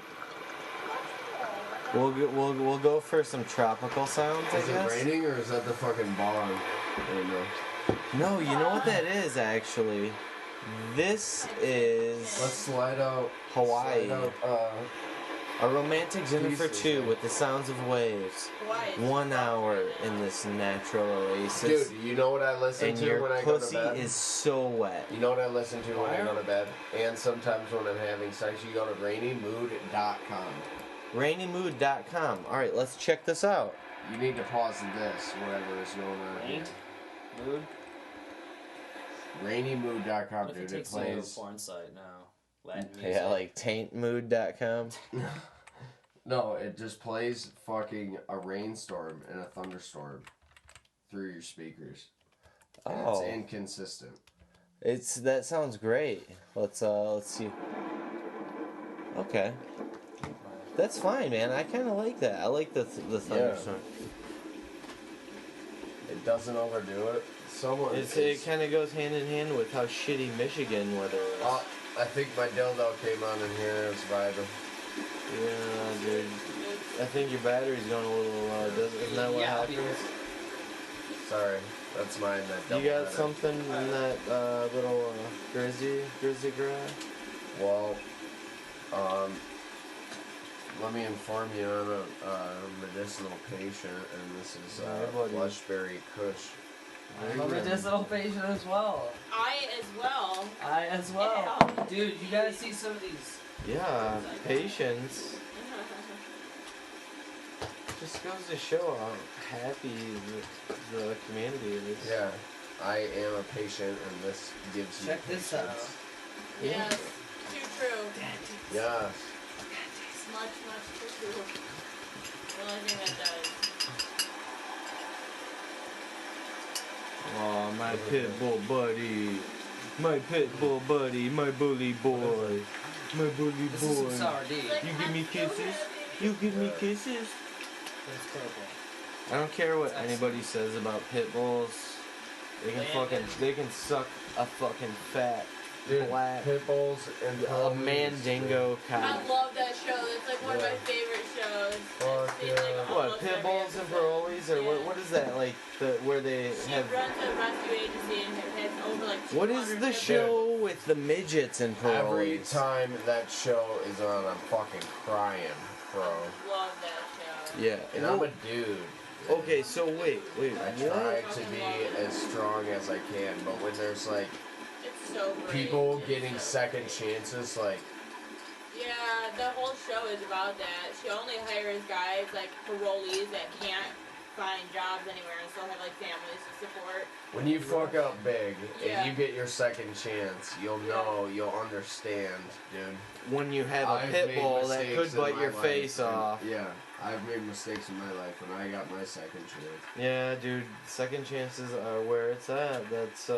A: we'll go for some tropical sounds. I
B: Is it
A: guess.
B: raining or is that the fucking barn? I don't know.
A: No, you know what that is actually. This is
B: Let's slide out.
A: Hawaii.
B: Slide out,
A: A romantic dinner for
B: Jesus,
A: two
B: man.
A: with the sounds of waves.
G: Why?
A: 1 hour in this natural oasis.
B: dude, you know what I listen
A: and
B: to
A: your
B: when I go to
A: pussy
B: bed?
A: is so wet.
B: You know what I listen to when I go to bed? And sometimes when I'm having sex, you go to rainymood.com.
A: Rainymood.com. Alright, let's check this out.
B: You need to pause this, whatever is going on here.
D: Mood?
B: Rainymood.com,
D: What if it
B: dude. It
D: takes you to a
B: plays.
D: porn site now? Latin music.
A: Yeah, like taintmood.com.
B: No, it just plays fucking a rainstorm and a thunderstorm through your speakers. And
A: Oh.
B: it's inconsistent.
A: That sounds great. Let's see. Okay. That's fine, man. I kind of like that. I like the thunderstorm.
B: It doesn't overdo it. Someone.
A: It kind of goes hand in hand with how shitty Michigan weather is.
B: I think my dildo came on in here. It was vibing.
A: Yeah, dude. I think your battery's going a little low. Isn't that what
D: Yeah,
A: happens?
B: Sorry, that's mine. That
A: You
B: double
A: got
B: header.
A: something in that little grizzly grab?
B: Well, let me inform you, I'm a medicinal patient, and this is
A: Yeah, buddy.
B: Blushberry Kush.
D: I'm a medicinal patient as well.
G: I as well.
D: I as well.
G: Yeah.
D: Dude, you gotta see some of these.
A: Yeah, patience. Just goes to show how happy the community is.
B: Yeah, I am a patient, and this gives you
D: Check this out.
B: patience.
G: Yes. Too true.
B: Yes.
G: Much too true. The only thing that does.
A: Aw, my pit bull buddy. My pit bull buddy. My bully boy. My bully
D: This is some
A: boy.
D: sour D.
G: Like,
A: You give me
G: I'm so
A: kisses?
G: happy.
A: You give me kisses?
D: It's purple.
A: I don't care what anybody says about pit bulls. They can suck a fucking fat
B: Dude,
A: black
B: pit bulls and
A: a
B: puppies,
A: mandingo
G: I
A: cow.
G: love that show. That's like one of
B: Yeah.
G: my favorite shows.
B: Fuck
G: I've seen,
B: yeah.
G: like,
A: What,
G: almost
A: pit
G: every
A: bulls and
G: episode.
A: parolees, or
G: Yeah.
A: what is that like? Where they
G: She
A: have.
G: runs a rescue agency and has over like 200
A: What is the
G: pit
A: show with the midgets and
B: Every
A: parolees?
B: time that show is on, I'm fucking crying, bro.
G: bulls. Love that show.
A: Yeah.
B: And I'm a dude.
A: Okay, so wait.
B: I try
A: What?
B: to be as strong as I can, but when there's like
G: It's so great.
B: people
G: It's
B: getting
G: so
B: second
G: great.
B: chances, like
G: Yeah, the whole show is about that. She only hires guys like parolees that can't find jobs anywhere and still have like families to support.
B: when you fuck up big
G: Yeah.
B: and you get your second chance, you'll know, you'll understand, dude.
A: When you have a
B: I've
A: pit
B: made
A: bull that
B: mistakes
A: could
B: in
A: bite
B: my
A: your
B: life,
A: face
B: and-
A: off.
B: Yeah, I've made mistakes in my life when I got my second chance.
A: Yeah, dude, second chances are where it's at. That's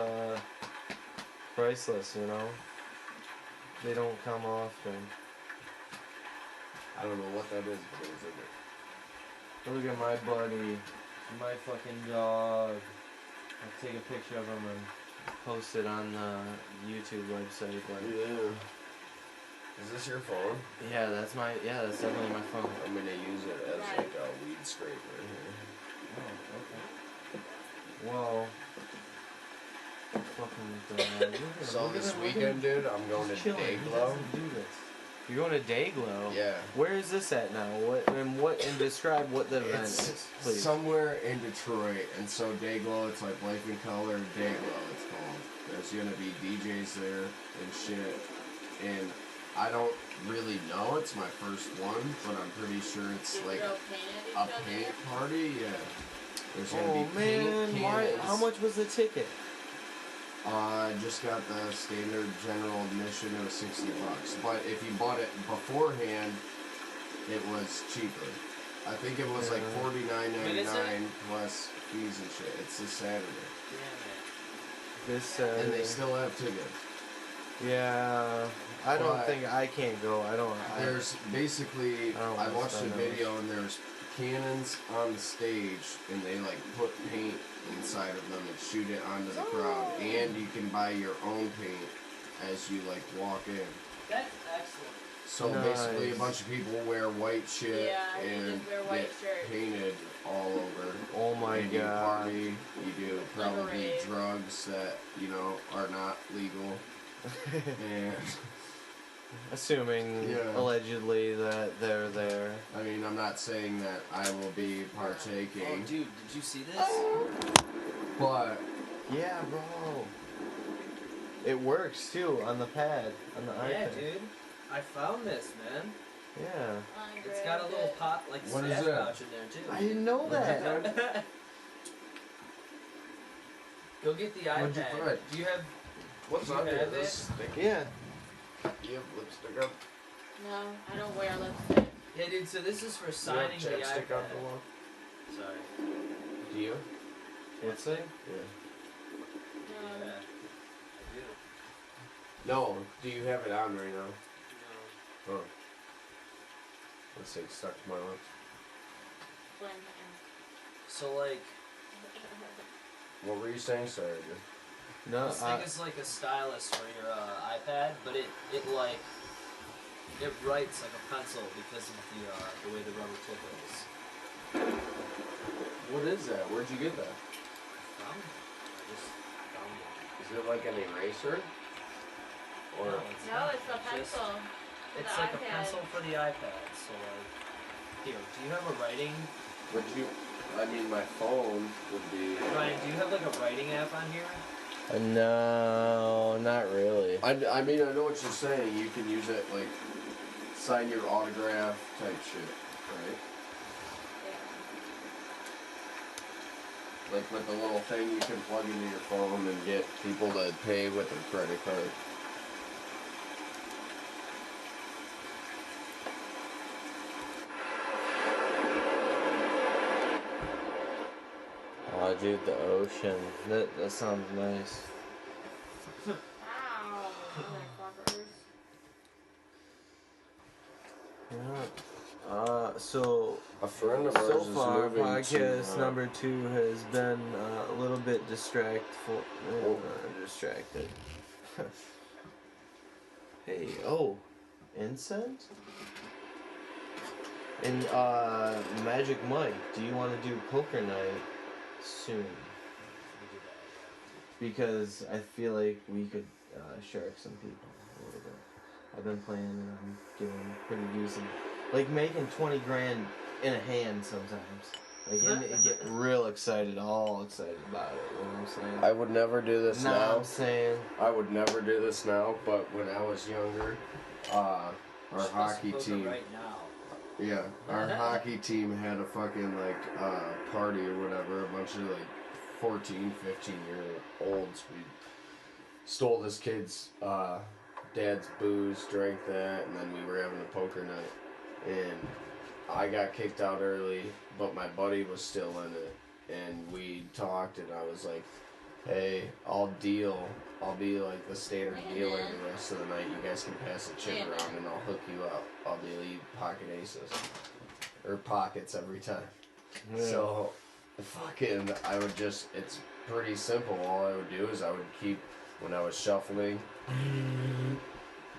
A: priceless, you know? They don't come often.
B: I don't know what that is, but it's in there.
A: Look at my buddy. My fucking dog. I'll take a picture of him and post it on the YouTube website. But
B: Yeah. Is this your phone?
A: yeah, that's definitely my phone.
B: I'm gonna use it as
G: Right.
B: like a weed scraper here.
A: Oh, okay. Whoa. Fucking dog.
B: So this weekend, dude, I'm going to Dayglow.
A: You're going to Dayglow?
B: Yeah.
A: Where is this at now? And describe what the event
B: It's
A: is, please.
B: somewhere in Detroit, and so Dayglow, it's like Life in Color, Dayglow it's called. There's gonna be DJs there and shit, and I don't really know, it's my first one, but I'm pretty sure it's
G: Did
B: like
G: you go paint at each
B: a
G: other?
B: paint party, yeah. There's gonna
A: Oh
B: be paint
A: man,
B: cans.
A: how much was the ticket?
B: I just got the standard general admission, it was $60. But if you bought it beforehand, it was cheaper. I think it was like
A: Yeah.
B: $49.99 plus fees and shit. It's this Saturday.
A: This
B: And they still have tickets.
A: yeah, I don't
B: But
A: think I can't go.
B: There's basically,
A: I don't
B: I
A: wanna
B: watched a
A: spend that much.
B: video and there's cannons on the stage and they like put paint inside of them and shoot it onto the crowd. And you can buy your own paint as you like walk in.
D: That's excellent.
B: So basically a
A: Nice.
B: bunch of people wear white shit
G: Yeah, you
B: and
G: just wear white
B: get
G: shirts.
B: painted all over.
A: Oh my
B: And you
A: god.
B: party, you do probably
G: rave.
B: drugs that, you know, are not legal. And
A: Assuming
B: Yeah.
A: allegedly that they're there.
B: I mean, I'm not saying that I will be
D: Oh,
B: partaking,
D: dude, did you see this?
B: but
A: Yeah, bro. It works too on the pad, on the
D: Yeah,
A: iPad.
D: dude. I found this, man.
A: Yeah.
D: It's got a little pot, like
B: What is
D: stash
B: that?
D: pouch in there too.
A: I didn't know that.
D: Go get the
B: What'd you
D: iPad.
B: put?
D: Do you have?
B: what's
D: Do you
B: on there?
D: have
B: This
D: it?
B: sticky?
A: Yeah.
B: You have lipstick up?
G: No, I don't wear lipstick.
D: Yeah, dude. So this is for
B: You have
D: signing the
B: chapstick on
D: iPad.
B: the wall?
D: Sorry.
B: Do you?
A: What's it?
B: Yeah.
G: No.
D: Yeah. I do.
B: No. Do you have it on right now?
D: No.
B: Oh. Let's see, stuck to my lips.
G: When-
D: So like,
B: What were you saying? Sorry, dude.
A: No,
D: this thing is like a stylus for your iPad, but it writes like a pencil because of the way the rubber tip is.
B: What is that? Where'd you get that?
D: I just found it.
B: Is it like an eraser? Or
D: No,
G: No, it's the
D: just-
G: pencil. for
D: It's
G: the
D: like a
G: iPad.
D: pencil for the iPad. So like, here, do you have a writing?
B: would you? I mean, my phone would be.
D: Ryan, do you have like a writing app on here?
A: No, not really.
B: I mean, I know what you're saying. You can use it like sign your autograph type shit, right? Like with the little thing you can plug into your phone and get people to pay with their credit card.
A: Oh, dude, the ocean. That sounds nice.
G: Ow. Motherfuckers.
A: Yeah. So
B: A friend of
A: so
B: ours is
A: far,
B: moving
A: podcast
B: to,
A: number 2 has been a little bit distracted. Hey, incense? And Magic Mike, do you want to do poker night soon? Because I feel like we could shark some people a little bit. I've been playing and I'm doing pretty decent. Like making 20 grand in a hand sometimes. Like and get real excited, all excited about it. You know what I'm saying?
B: I would never do this
A: Nah,
B: now.
A: I'm saying.
B: I would never do this now, but when I was younger, our
D: We're supposed to
B: hockey
D: poker
B: team.
D: right now.
B: Yeah, our hockey team had a fucking party or whatever. A bunch of 14, 15-year-olds. We stole this kid's dad's booze, drank that, and then we were having a poker night. And I got kicked out early, but my buddy was still in it. And we talked, and I was like, "Hey, I'll deal. I'll be like the standard dealer the rest of the night. You guys can pass the chip around, and I'll hook you up. I'll delete pocket aces or pockets every time."
A: Yeah.
B: So, fucking, I would just. It's pretty simple. All I would do is I would keep when I was shuffling.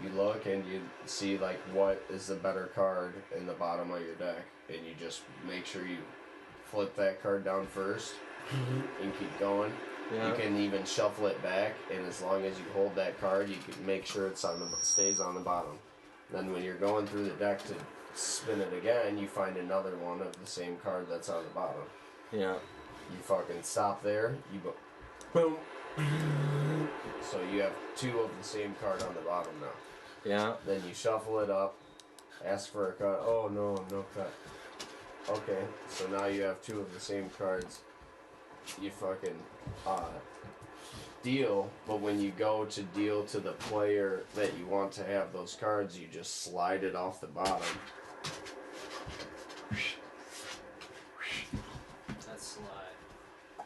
B: You look and you see what is the better card in the bottom of your deck, and you just make sure you flip that card down first and keep going.
A: Yeah.
B: You can even shuffle it back, and as long as you hold that card, you can make sure it stays on the bottom. Then when you're going through the deck to spin it again, you find another one of the same card that's on the bottom.
A: Yeah.
B: You fucking stop there. You go, boom. So you have two of the same card on the bottom now.
A: Yeah.
B: Then you shuffle it up, ask for a cut. Oh no, no cut. Okay, so now you have two of the same cards. You fucking deal, but when you go to deal to the player that you want to have those cards, you just slide it off the bottom.
D: That's sly.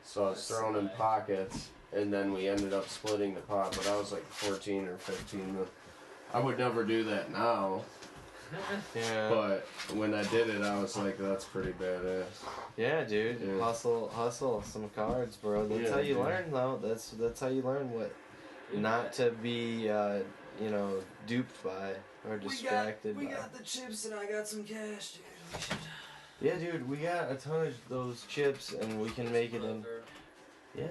B: So I was thrown in pockets, and then we ended up splitting the pot, but I was like 14 or 15. I would never do that now,
A: Yeah.
B: but when I did it, I was like, that's pretty badass.
A: Yeah, dude.
B: Yeah.
A: Hustle some cards, bro. That's
B: Yeah,
A: how you
B: dude.
A: learn, though. That's how you learn what not to be, duped by or distracted by.
D: the chips and I got some cash, dude. We should
A: Yeah, dude. We got a ton of those chips, and we can make it in. Yeah.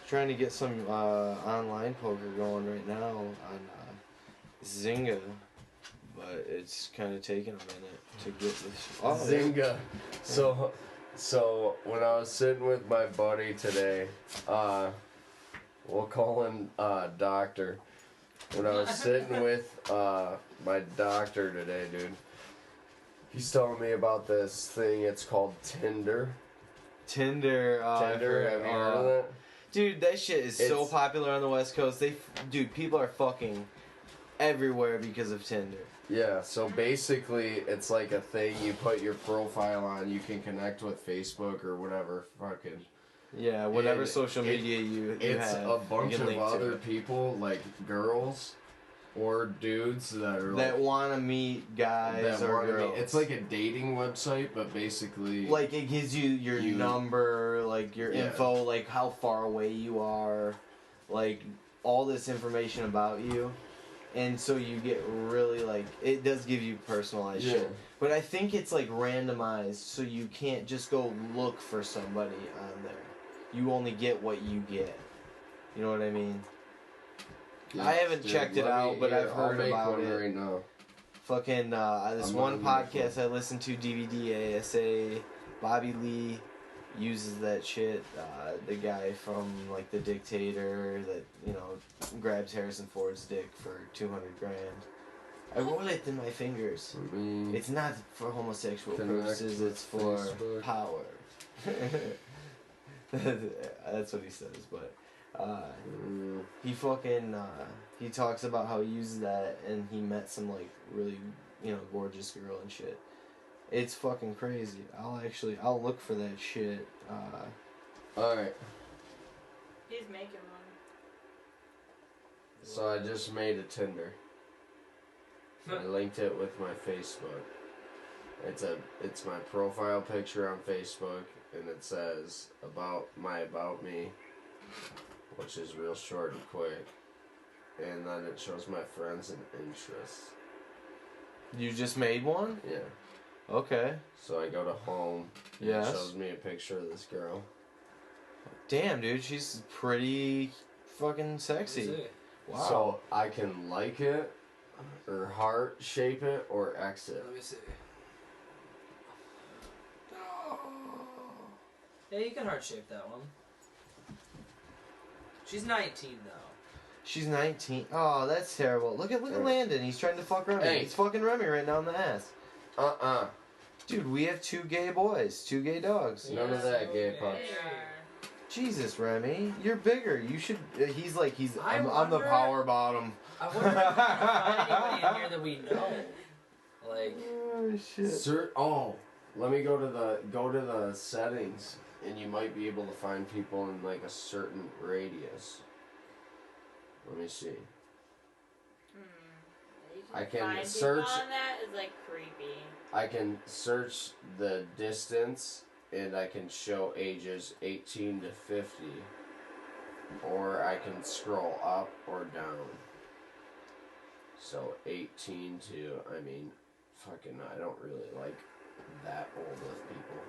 A: Trying to get some online poker going right now on Zynga, but it's kind of taking a minute to get this. Oh,
B: Zynga. So when I was sitting with my buddy today, we'll call him Doctor. When I was sitting with my doctor today, dude, he's telling me about this thing. It's called Tinder.
A: Tinder.
B: Tinder, have you heard of that?
A: Dude, that shit is so
B: It's-
A: popular on the West Coast. People are fucking everywhere because of Tinder.
B: Yeah, so basically it's like a thing you put your profile on, you can connect with Facebook or whatever fucking.
A: Yeah, whatever
B: And
A: social media you
B: It's
A: have.
B: a bunch
A: you can
B: of
A: link to
B: other
A: it.
B: people, like girls or dudes that are
A: that
B: like,
A: want to meet guys
B: that
A: or
B: wanna
A: girls.
B: meet. It's like a dating website, but basically
A: Like it gives you your
B: You-
A: number, like your
B: Yeah.
A: info, like how far away you are, like all this information about you, and so you get really like it does give you personalized shit. But I think it's like randomized, so you can't just go look for somebody on there. You only get what you get. You know what I mean? I haven't checked it out, but I've heard about it.
B: Right now.
A: Fucking this
B: I'm
A: one
B: on my
A: podcast I listened to, DVD ASA, Bobby Lee uses that shit. The guy from like The Dictator that, you know, grabs Harrison Ford's dick for $200 grand. I roll it in my fingers. It's not for homosexual purposes, it's for
B: Facebook.
A: power. That's what he says, but he fucking he talks about how he uses that and he met some like really, you know, gorgeous girl and shit. It's fucking crazy. I'll look for that shit.
B: Alright,
G: He's making one.
B: so I just made a Tinder. I linked it with my Facebook. It's my profile picture on Facebook, and it says about me, which is real short and quick, and then it shows my friends and interests.
A: You just made one?
B: Yeah.
A: Okay.
B: So I go to home. And
A: Yes.
B: It shows me a picture of this girl.
A: Damn, dude, she's pretty fucking sexy. Wow.
B: So I can like it, or heart shape it, or exit.
D: Let me see. Yeah, you can heart shape that one. She's 19 though.
A: She's 19. Oh, that's terrible. Look at Landon. He's trying to fuck Remy.
B: Hey.
A: He's fucking Remy right now in the ass. Dude, we have 2 gay boys, 2 gay dogs.
B: None of that gay punch.
A: Jesus, Remy, you're bigger. You should. He's like I'm the
D: wonder-
A: power bottom.
D: I wonder if we can find anybody in here that we know. Like,
A: Oh shit.
B: Let me go to the settings, and you might be able to find people in like a certain radius. Let me see. I can
G: Find
B: search-
G: people on that is like creepy.
B: I can search the distance, and I can show ages 18 to 50, or I can scroll up or down. So 18 to, I don't really like that old with people.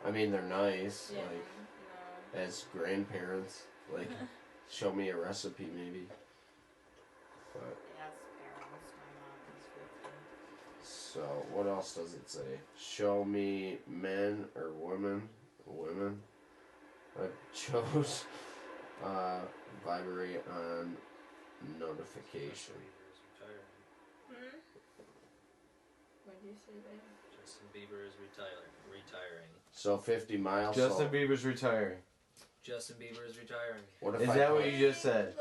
B: I mean, they're nice,
G: Yeah.
B: like,
G: No.
B: as grandparents, like, show me a recipe maybe. But,
G: Yes, parents. My mom is 50.
B: so, what else does it say? Show me men or women. Women. I chose, vibrate on notification.
G: Hmm? What did you say there?
D: Justin Bieber is retiring.
B: So 50 miles.
A: Justin
B: so
A: Bieber's retiring.
D: Justin Bieber is retiring.
B: What if
A: Is
B: I
A: that
B: put-
A: what you just said?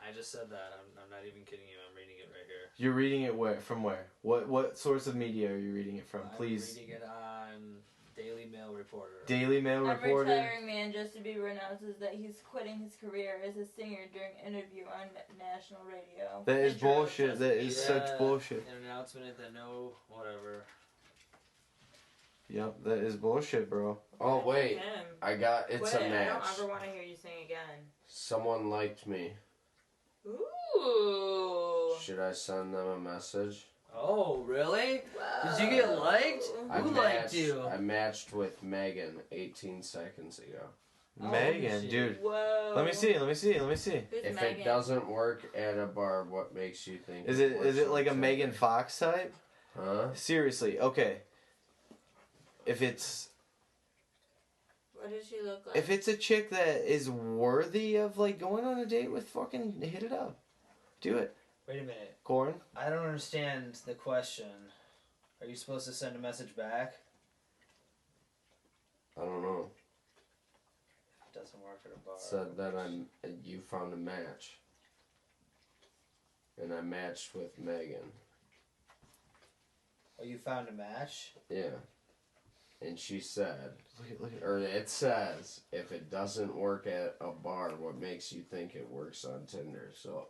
D: I just said that. I'm not even kidding you. I'm reading it right here.
A: You're reading it where? From where? What source of media are you reading it from?
D: I'm
A: Please.
D: reading it on Daily Mail Reporter.
A: Daily Mail
E: A
A: Reporter.
E: retiring man, Justin Bieber, announces that he's quitting his career as a singer during an interview on national radio.
A: That is
G: Picture of
A: bullshit.
G: Justin
A: That is
G: Bieber.
A: such bullshit.
D: An announcement that whatever.
A: Yep, that is bullshit, bro.
B: Oh wait,
G: Him.
B: it's
G: Quit.
B: a
G: I
B: match.
G: don't ever want to hear you sing again.
B: Someone liked me.
G: Ooh.
B: Should I send them a message?
D: Oh, really? Did you get liked?
B: I
D: Who liked you?
B: I matched with Megan 18 seconds ago.
D: Oh,
A: Megan,
D: shit.
A: dude.
G: Whoa.
A: Let me see.
G: Who's
B: If
G: Megan?
B: it doesn't work at a bar, what makes you think?
A: Is
B: works
A: it like a
B: on
A: Megan
B: Tinder?
A: Fox type?
B: Huh?
A: Seriously, okay. If it's
G: What does she look like?
A: if it's a chick that is worthy of like going on a date with, fucking hit it up. Do it.
D: Wait a minute.
A: Corn.
D: I don't understand the question. Are you supposed to send a message back?
B: I don't know.
D: It doesn't work at a bar.
B: Said that you found a match, and I matched with Megan.
D: Oh, you found a match?
B: Yeah. And she said,
A: Look at
B: or it says, if it doesn't work at a bar, what makes you think it works on Tinder? So,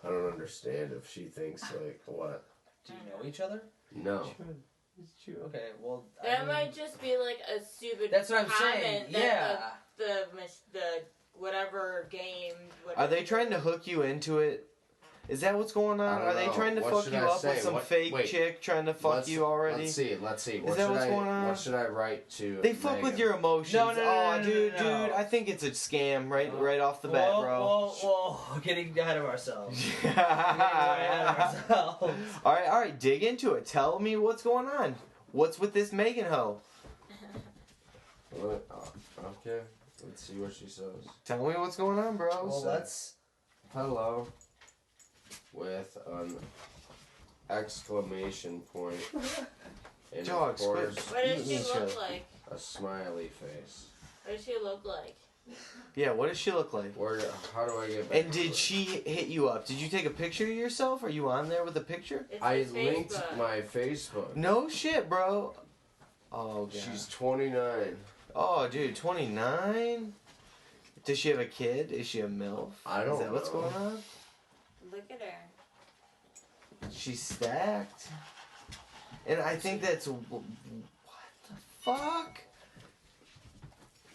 B: I don't understand if she thinks, like, what?
D: Do you know each other?
B: No.
A: It's true.
D: Okay, well.
G: That might just be like a stupid.
D: That's what I'm
G: comment
D: saying.
G: that
D: Yeah.
G: The whatever game.
A: Are they trying to hook you into it? Is that what's going on?
B: I don't
A: Are they
B: know.
A: trying to
B: What
A: fuck
B: should
A: you
B: I
A: up
B: say?
A: with some
B: What-
A: fake
B: wait.
A: chick trying to fuck you already?
B: Let's see. Let's see.
A: Is that what's going on?
B: What should I write to?
A: They fuck with
B: Megan?
A: your emotions.
D: No, no,
A: oh,
D: no,
A: dude,
D: no.
A: dude, I think it's a scam right off the bat, bro.
D: Whoa, getting ahead of ourselves. Getting way
A: all
D: ahead of ourselves.
A: right, dig into it. Tell me what's going on. What's with this Megan hoe?
B: What? Okay. Let's see what she says.
A: Tell me what's going on, bro.
D: Well, let's.
B: Hello. With an exclamation point. And
A: Dog,
B: of course,
G: What does she
A: Eat each
G: look
A: other.
G: like?
B: a smiley face.
G: What does she look like?
A: Yeah, what does she look like?
B: How do I get back
A: And
B: to
A: did
B: it?
A: she hit you up? Did you take a picture of yourself? Are you on there with a picture?
G: It's
B: I
G: his
B: linked
G: Facebook.
B: my Facebook.
A: No shit, bro. Oh, God.
B: She's 29.
A: Oh, dude, 29? Does she have a kid? Is she a MILF?
B: I don't
A: Is that what's
B: know.
A: going on?
G: Look at her.
A: She's stacked. And I think that's... What the fuck?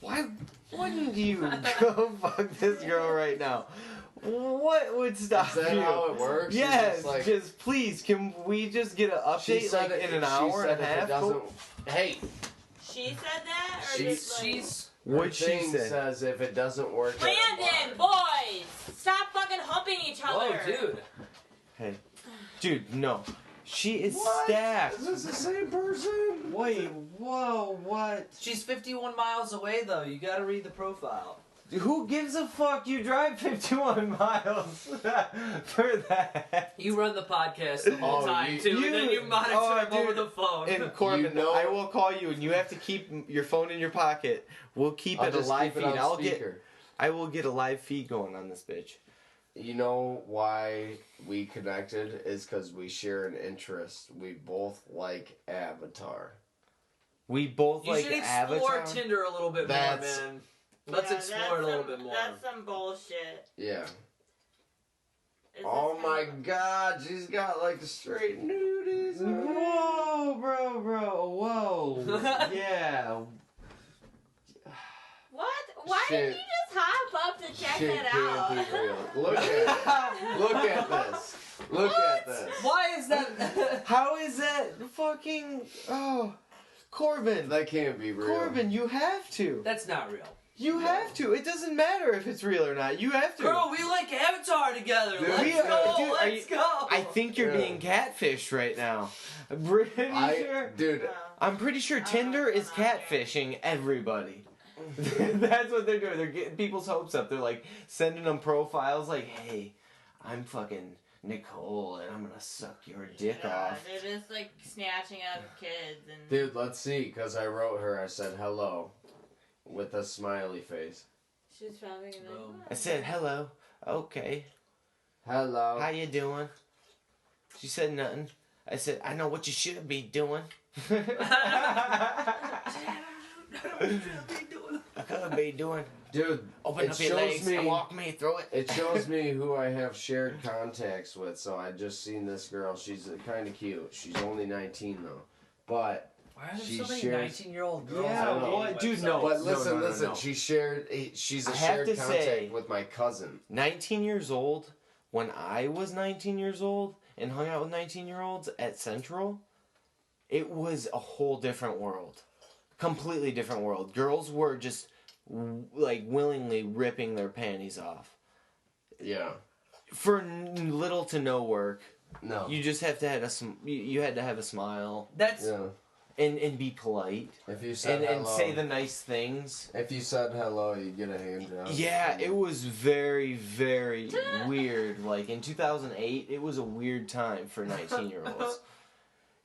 A: Why wouldn't you go fuck this girl right now? What would stop
B: Is that
A: you?
B: how it works? It's
A: Yes,
B: just like-
A: just please, can we just get an update like in an hour and a half?
B: Hey,
G: She said that, or
B: She's-
G: just like
A: What'd
B: her
A: she
B: thing
A: say?
B: says if it doesn't work. at a
G: Brandon,
B: bar-
G: boys, stop fucking humping each
D: Whoa,
G: other.
D: dude.
A: Hey, dude, no. She is
B: What?
A: stacked.
B: Is this the same person?
A: Wait, whoa, what?
D: She's 51 miles away, though. You gotta read the profile.
A: Who gives a fuck? You drive 51 miles for that.
D: You run the podcast the whole
B: Oh,
D: time,
B: you-
D: too, and then you monitor
A: oh,
D: him over
A: dude.
D: the phone.
A: And Corbin,
B: You know-
A: I will call you, and you have to keep your phone in your pocket. We'll keep
B: I'll
A: it a
B: just
A: live
B: keep
A: feed.
B: it on speaker.
A: I will get a live feed going on this bitch.
B: You know why we connected is because we share an interest. We both like Avatar.
A: We both
D: You
A: like
D: should explore
A: Avatar.
D: Tinder a little bit
B: That's-
D: more, man. Let's
G: Yeah,
D: explore
G: that's
D: it a little
G: some-
D: bit more.
G: That's some bullshit.
B: Yeah.
G: Is
B: Oh
G: this
B: my
G: kind of-
B: God, she's got like straight nudies. on it.
A: Whoa, bro, whoa. Yeah.
G: What? Why
B: Shit.
G: didn't you just hop up to check
B: Shit
G: that
B: can't
G: out?
B: be real. Look at it. Look at this. Look at this.
D: Why is that?
A: How is that fucking... Oh, Corbin.
B: That can't be real.
A: Corbin, you have to.
D: That's not real.
A: You have to. It doesn't matter if it's real or not. You have to.
D: Bro, we like Avatar together.
B: Dude,
D: Let's
A: we-
D: go.
A: dude, are
D: Let's
A: you-
D: go.
A: I think you're
B: Yeah.
A: being catfished right now. I'm pretty sure.
B: Dude,
G: No.
A: I'm pretty sure
G: don't
A: Tinder
G: know
A: is
G: what's going on
A: catfishing everybody. That's what they're doing. They're getting people's hopes up. They're like sending them profiles like, "Hey, I'm fucking Nicole, and I'm gonna suck your dick
G: Yeah,
A: off."
G: they're just like snatching up kids and.
B: dude, let's see. Because I wrote her, I said hello with a smiley face.
G: She's probably gonna.
D: Bro.
A: I said, "Hello, okay,
B: Hello.
A: how you doing?" She said nothing. I said, "I know what you should be doing." I could be doing.
B: Dude,
A: Open
B: it
A: up your
B: shows
A: legs
B: me.
A: and walk me through it.
B: It shows me who I have shared contacts with. So I just seen this girl. She's kind of cute. She's only 19 though. But
D: Why are there
B: She
D: so many
B: shares-
D: 19-year-old girls?
A: Yeah,
D: on
B: what?
D: dating
A: Dude,
D: websites?
A: no.
B: but listen,
A: no,
B: listen.
A: no.
B: She shared. She's a
A: I have
B: shared
A: to
B: contact
A: say-
B: with my cousin.
A: 19 years old, when I was 19 years old and hung out with 19-year-olds at Central, it was a whole different world. Completely different world. Girls were just like willingly ripping their panties off.
B: Yeah.
A: For little to no work.
B: No.
A: You just have to have you had to have a smile
D: That's
B: Yeah.
A: and be polite
B: If you said
A: and
B: hello,
A: say the nice things.
B: if you said hello, you get a hand job.
A: Yeah, it was very, very weird. Like in 2008, it was a weird time for 19-year-olds.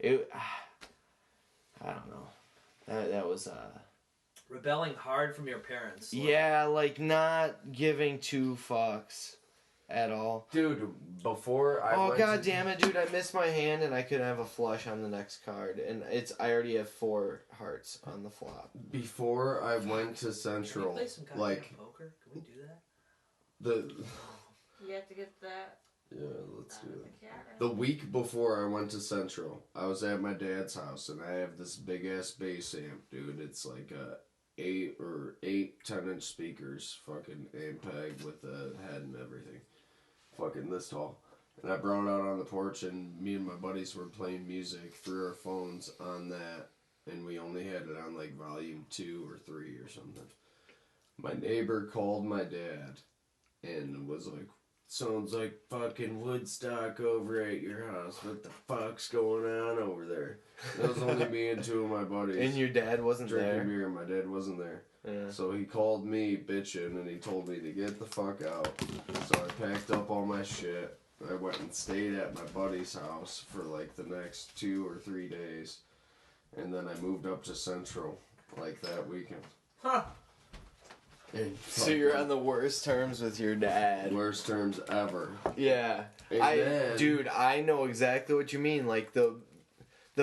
A: It, I don't know. That was
D: rebelling hard from your parents. Like,
A: yeah, like not giving two fucks at all.
B: Dude, before I
A: Oh
B: went
A: god
B: to,
A: damn it, dude! I missed my hand and I could have a flush on the next card, and I already have 4 hearts on the flop.
B: before I went to
D: Can we
B: Central,
D: play some goddamn
B: like
D: poker? Can we do that?
B: the
G: You have to get that
B: yeah, let's
G: out
B: do
G: of
B: it.
G: the cat.
B: The week before I went to Central, I was at my dad's house and I have this big ass bass amp, dude. It's like a 8 or 8 10-inch speakers, fucking Ampeg with a head and everything, fucking this tall. And I brought it out on the porch, and me and my buddies were playing music through our phones on that, and we only had it on like volume 2 or 3 or something. My neighbor called my dad and was like, "Sounds like fucking Woodstock over at your house. What the fuck's going on over there?" That was only me and 2 of my buddies.
A: And your dad wasn't
B: drinking
A: there.
B: beer, and my dad wasn't there.
A: Yeah.
B: So he called me bitching, and he told me to get the fuck out. So I packed up all my shit. I went and stayed at my buddy's house for like the next 2 or 3 days. And then I moved up to Central like that weekend.
A: Huh.
B: And
A: So you're on the worst terms with your dad.
B: worst terms ever.
A: Yeah.
B: And
A: Dude, I know exactly what you mean. Like the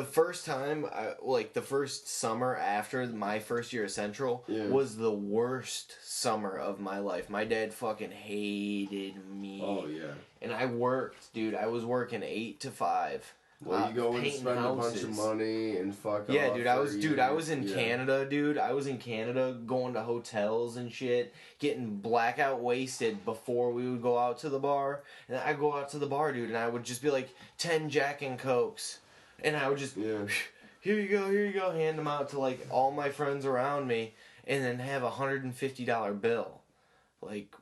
A: first time, like the first summer after my first year at Central was the worst summer of my life. My dad fucking hated me.
B: Oh yeah.
A: And I worked, dude. I was working 8 to 5.
B: Well, you go and
A: painting
B: spend
A: houses.
B: a bunch of money and fuck
A: Yeah,
B: off
A: dude,
B: for
A: I
B: a
A: was in
B: year.
A: Canada, dude. I was in Canada going to hotels and shit, getting blackout wasted before we would go out to the bar. And I'd go out to the bar, dude, and I would just be like 10 Jack and Cokes. And I would just here you go, hand them out to like all my friends around me and then have a $150 bill. Like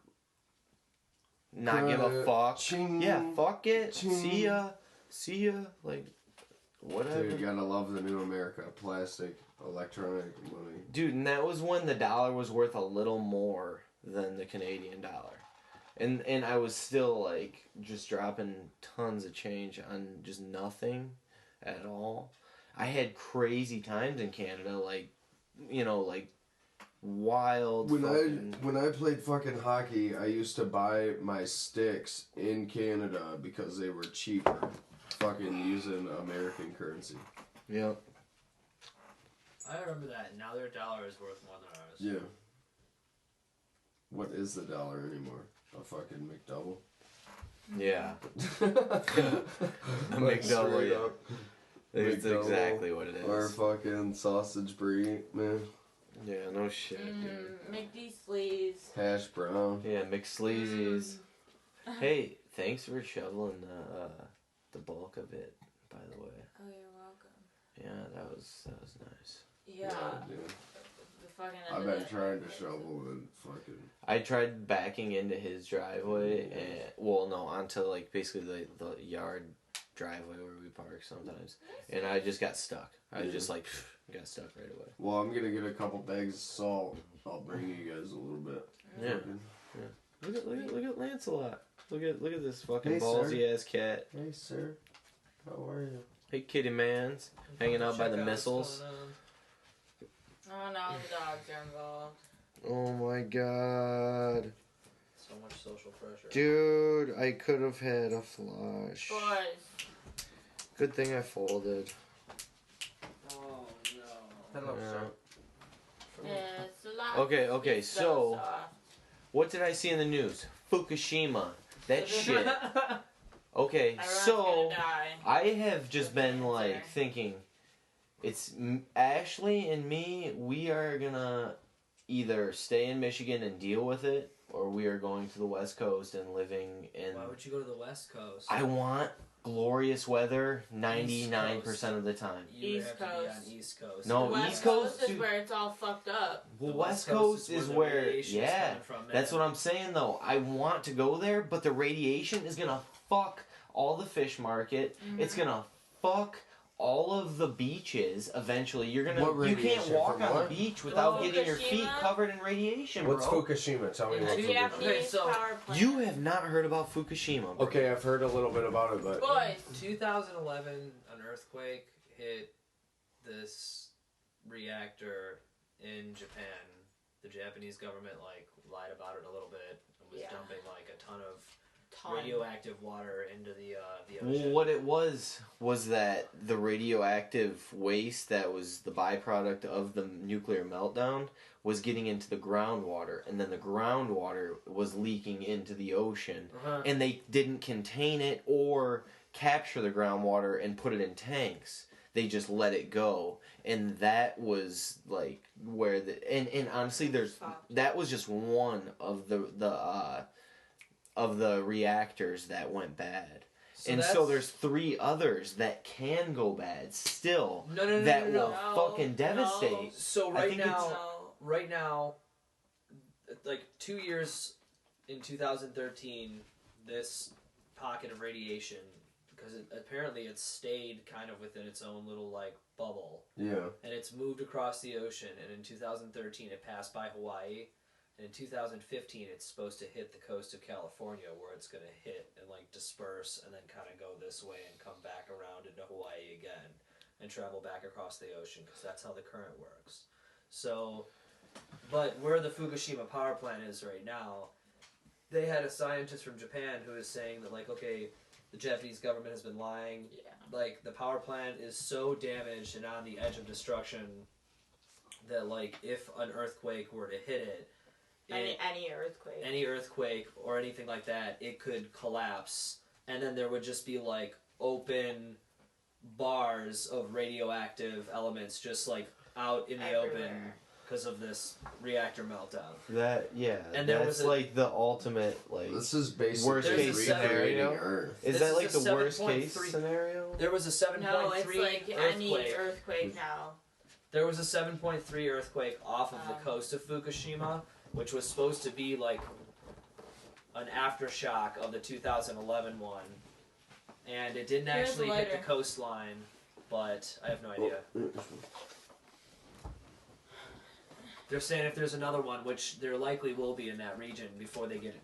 A: not give a fuck.
B: Ching.
A: Yeah, fuck it.
B: Ching.
A: See ya. Like whatever.
B: Dude, you gotta love the new America. Plastic, electronic money.
A: Dude, and that was when the dollar was worth a little more than the Canadian dollar. And I was still like just dropping tons of change on just nothing at all. I had crazy times in Canada, like like wild
B: When I played fucking hockey, I used to buy my sticks in Canada because they were cheaper. Fucking using American currency.
A: Yep.
H: I remember that. Now their dollar is worth more than ours.
B: Yeah. What is the dollar anymore? A fucking McDouble?
A: Yeah. A
B: Like,
A: McDouble,
B: straight
A: yeah.
B: up
A: It's
B: McDouble
A: exactly what it is.
B: Or fucking sausage brie, man.
A: Yeah, no shit, dude.
G: McD sleeves.
B: Hash brown.
A: Yeah, McSleazy's. Hey, thanks for shoveling the bulk of it, by the way.
G: Oh, you're welcome.
A: Yeah, that was nice.
G: Yeah.
B: dude.
G: The fucking end
B: I've
G: of
B: been
G: that
B: trying to
G: conversation.
B: shovel and fucking.
A: I tried backing into his driveway, and onto like basically the yard driveway where we park sometimes, and I just got stuck. I was just like got stuck right away.
B: Well, I'm gonna get a couple bags of salt. I'll bring you guys a little bit.
A: Yeah.
B: Fucking-
A: Look at Lancelot. Look at this fucking
B: Hey,
A: ballsy ass cat.
B: Hey, sir. How are you?
A: Hey, kitty man's hanging out by the missiles.
G: Oh, now the dogs are involved.
A: Oh my god.
H: So much social pressure.
A: Dude, I could have had a flush.
G: Boys.
A: Good thing I folded.
H: Oh no.
D: Hello,
A: Yeah.
D: sir.
G: It's a lot.
A: Okay,
G: It's
A: so
G: soft.
A: what did I see in the news? Fukushima. That shit. Okay,
G: Everyone's
A: so
G: gonna die.
A: I have just been like
G: Cancer.
A: thinking, it's Ashley and me. We are gonna either stay in Michigan and deal with it, or we are going to the West Coast and living in.
H: Why would you go to the West Coast?
A: I want glorious weather 99% of the time.
H: You
G: East
H: have to be
G: Coast.
H: on East Coast.
A: No,
G: The West
A: East Coast,
G: is
A: dude.
G: where it's all fucked up.
A: Well,
H: The
A: West Coast is
H: the
A: where,
H: radiation's
A: yeah,
H: coming from, man.
A: that's what I'm saying though. I want to go there, but the radiation is gonna fuck all the fish market. It's gonna fuck all of the beaches. Eventually, you're gonna
B: What
A: you can't
B: radiation?
A: walk
B: From
A: on
B: what?
A: the beach without
G: Oh,
A: getting your feet
G: Fukushima?
A: covered in radiation,
B: What's
A: bro.
B: Fukushima? Tell me
H: Yeah,
B: what's
G: The
H: Okay,
B: Fukushima.
G: Japanese
H: so
G: power plant.
A: You have not heard about Fukushima, bro.
B: Okay, I've heard a little bit about it, but
G: Boys.
H: 2011, an earthquake hit this reactor in Japan. The Japanese government lied about it a little bit and was
G: Yeah.
H: dumping a ton of
G: Ton.
H: radioactive water into the
A: Well,
H: ocean.
A: what it was that the radioactive waste that was the byproduct of the nuclear meltdown was getting into the groundwater, and then the groundwater was leaking into the ocean, and they didn't contain it or capture the groundwater and put it in tanks. They just let it go, and that was like where and honestly, that was just one of the reactors that went bad. and
H: that's-
A: so there's 3 others that can go bad still.
H: No,
A: that
H: no.
A: will fucking devastate.
H: So
A: I think
H: right now, like 2 years in 2013, this pocket of radiation, because apparently it's stayed kind of within its own little like bubble,
B: Yeah.
H: and it's moved across the ocean. And in 2013, it passed by Hawaii. And in 2015, it's supposed to hit the coast of California, where it's going to hit and like disperse, and then kind of go this way and come back around into Hawaii again, and travel back across the ocean, because that's how the current works. So, but where the Fukushima power plant is right now, they had a scientist from Japan who was saying that like, okay, the Japanese government has been lying.
E: Yeah.
H: Like the power plant is so damaged and on the edge of destruction that like if an earthquake were to hit it,
E: Any
H: earthquake or anything like that, it could collapse, and then there would just be like open bars of radioactive elements just like out in the open
E: Everywhere.
H: because of this reactor meltdown.
A: And
H: there
A: that's
H: was
A: like the ultimate like
B: This is basically
A: worst
H: case
B: recreating
A: scenario.
B: Earth.
A: Is
H: This
A: that
H: is
A: like
H: a
A: the worst
H: 7.3
A: case scenario?
H: There was a 7.3
E: No, it's like any
H: earthquake.
E: earthquake now.
H: There was a 7.3 earthquake off of the
E: Um.
H: coast of Fukushima, which was supposed to be like an aftershock of the 2011 one. And it didn't
E: Here's
H: actually
E: the
H: hit the
E: lighter.
H: coastline, but I have no idea. They're saying if there's another one, which there likely will be in that region before they get it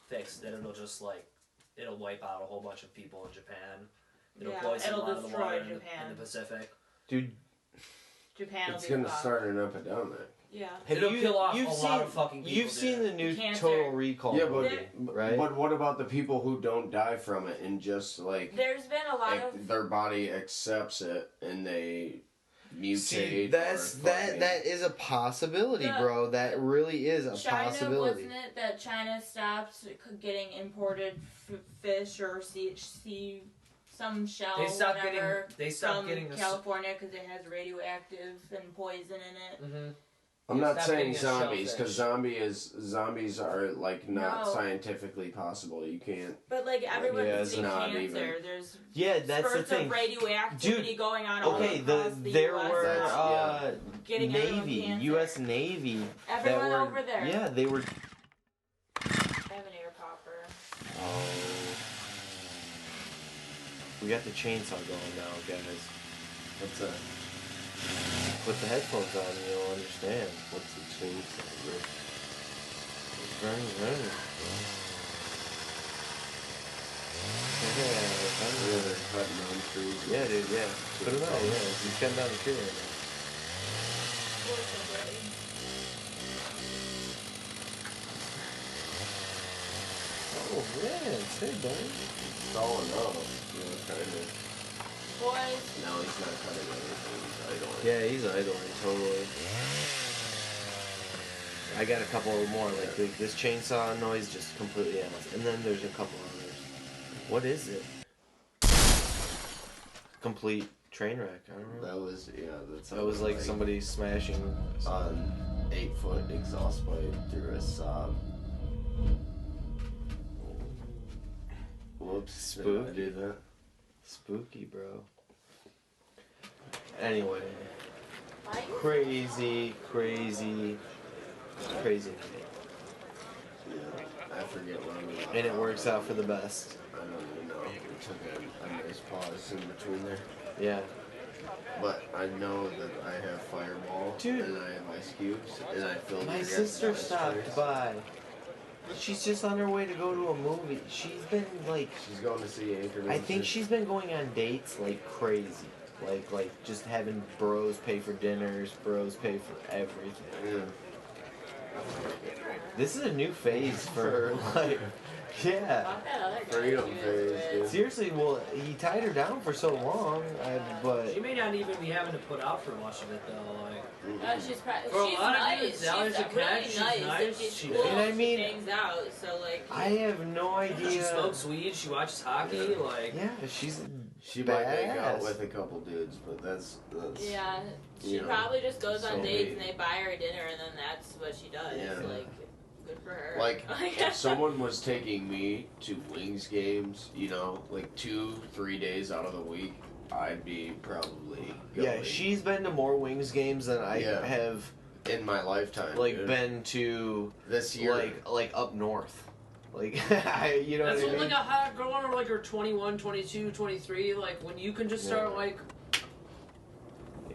H: fixed, that it'll just like, it'll wipe out a whole bunch of people in Japan. It'll
E: Yeah,
H: poison
E: it'll
H: a lot of the
E: destroy
H: water in
E: Japan.
H: the Pacific.
A: Dude,
E: Japan will
B: It's
E: be
B: gonna
E: fucked.
B: start an epidemic.
E: Yeah.
H: It'll kill off
A: you've
H: a lot of fucking people,
A: You've seen
H: dude.
A: the new
E: Cancer.
A: Total Recall
B: Yeah, but
A: movie, right?
B: but what about the people who don't die from it and just like
E: There's been a lot of
B: their body accepts it and they mutate?
A: See, that's
B: or
A: that
B: fucking-
A: that is a possibility,
E: The-
A: bro. That really is a
E: China,
A: possibility.
E: wasn't it that China stopped getting imported fish or some shell
H: They stopped getting.
E: whatever
H: They stopped
E: from
H: getting.
E: California because it has radioactive and poison in it.
H: Mm-hmm.
B: I'm not
H: Stop
B: saying
H: getting a
B: zombies because
H: shellfish.
B: zombies are like not
E: No.
B: scientifically possible. You can't.
E: But like everyone
A: Yeah,
E: is
A: it's
E: getting
B: not
E: cancer.
B: even.
E: There's
A: Yeah, that's the
E: spurts
A: thing.
E: of radioactivity
A: Dude,
E: going on all
A: Okay,
E: across the
A: there
E: US
A: were
E: now. Getting everyone
A: Navy,
E: cancer.
A: U.S. Navy.
E: Everyone
A: that were,
E: over there.
A: Yeah, they were.
E: I have an ear popper.
A: Oh. We got the chainsaw going now, guys.
B: What's that?
A: Put the headphones on and you'll understand.
B: What's the chainsaw? Bro?
A: Burn.
B: Yeah, they're cutting down trees.
A: Yeah, dude, yeah. Put it on, yeah. He's cutting down the tree right now. Oh, man. Hey, buddy.
B: It's all enough. You know, kind of.
E: Boys,
B: No, he's not cutting anything. He's idling.
A: Yeah, he's idling, totally. I got a couple more, like this chainsaw noise just completely ends. And then there's a couple others. What is it? Complete train wreck, I don't know.
B: That was That's
A: That was like somebody smashing.
B: an 8-foot exhaust pipe through a sob. Whoops! Did I
A: Spooky.
B: do that?
A: Spooky, bro. Anyway,
E: why you
A: crazy night.
B: Yeah, I forget when we.
A: And it works out for the best.
B: I don't even know. We took a nice pause in between there.
A: Yeah.
B: But I know that I have Fireball,
A: Dude.
B: and I have Ice Cubes, and I filled
A: My
B: your guys'
A: sister
B: ice
A: stopped
B: trays.
A: by. She's just on her way to go to a movie. She's been like,
B: She's going to see Anchorman.
A: I think she's been going on dates like crazy. Like just having bros pay for dinners, bros pay for everything.
B: Yeah.
A: This is a new phase for her. Like, yeah.
E: fuck that other guy
B: Freedom
E: you was
B: phase,
E: with?
B: dude.
A: Seriously, well, he tied her down for so long, but
H: She may not even be having to put out for much of it though. Like,
E: She's probably
H: For a
E: she's
H: lot of
E: nice.
H: dudes,
E: She's
H: Sally's a
E: really
H: connect, she's
E: nice.
H: nice,
E: And she's
H: she
E: cool.
A: And I mean-
E: she hangs out. So like,
A: I have no idea.
H: she smokes weed. She watches hockey. Like,
A: Yeah, she's
B: She might make out
A: badass.
B: with a couple dudes, but that's
E: yeah, she
B: You know,
E: probably just goes on
B: so
E: dates
B: maybe.
E: and they buy her dinner and then that's what she does.
B: Yeah.
E: Like, good
G: for her.
B: Like, if someone was taking me to Wings games, you know, like 2-3 days out of the week, I'd be probably going.
A: Yeah, she's been to more Wings games than I
B: Yeah.
A: have,
B: in my lifetime.
A: like,
B: dude.
A: been to,
B: this year.
A: like up north. Like, you know
H: That's
A: what I
H: what,
A: mean?
H: like a hot girl or like her 21, 22, 23, like when you can just start
A: Yeah.
H: like,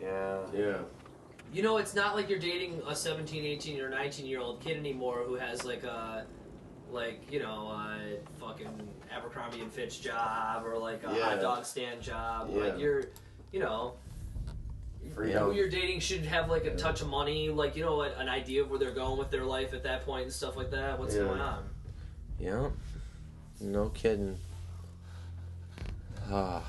A: Yeah.
B: Yeah.
H: you know, it's not like you're dating a 17, 18, or 19-year-old kid anymore who has like a, you know, a fucking Abercrombie and Fitch job or like a
B: Yeah.
H: hot dog stand job.
B: Yeah.
H: Like you're, you know,
B: Freedom.
H: who you're dating should have like a touch of money, like, you know, an idea of where they're going with their life at that point and stuff like that. What's
B: Yeah.
H: going on?
A: Yeah. No kidding. Ah.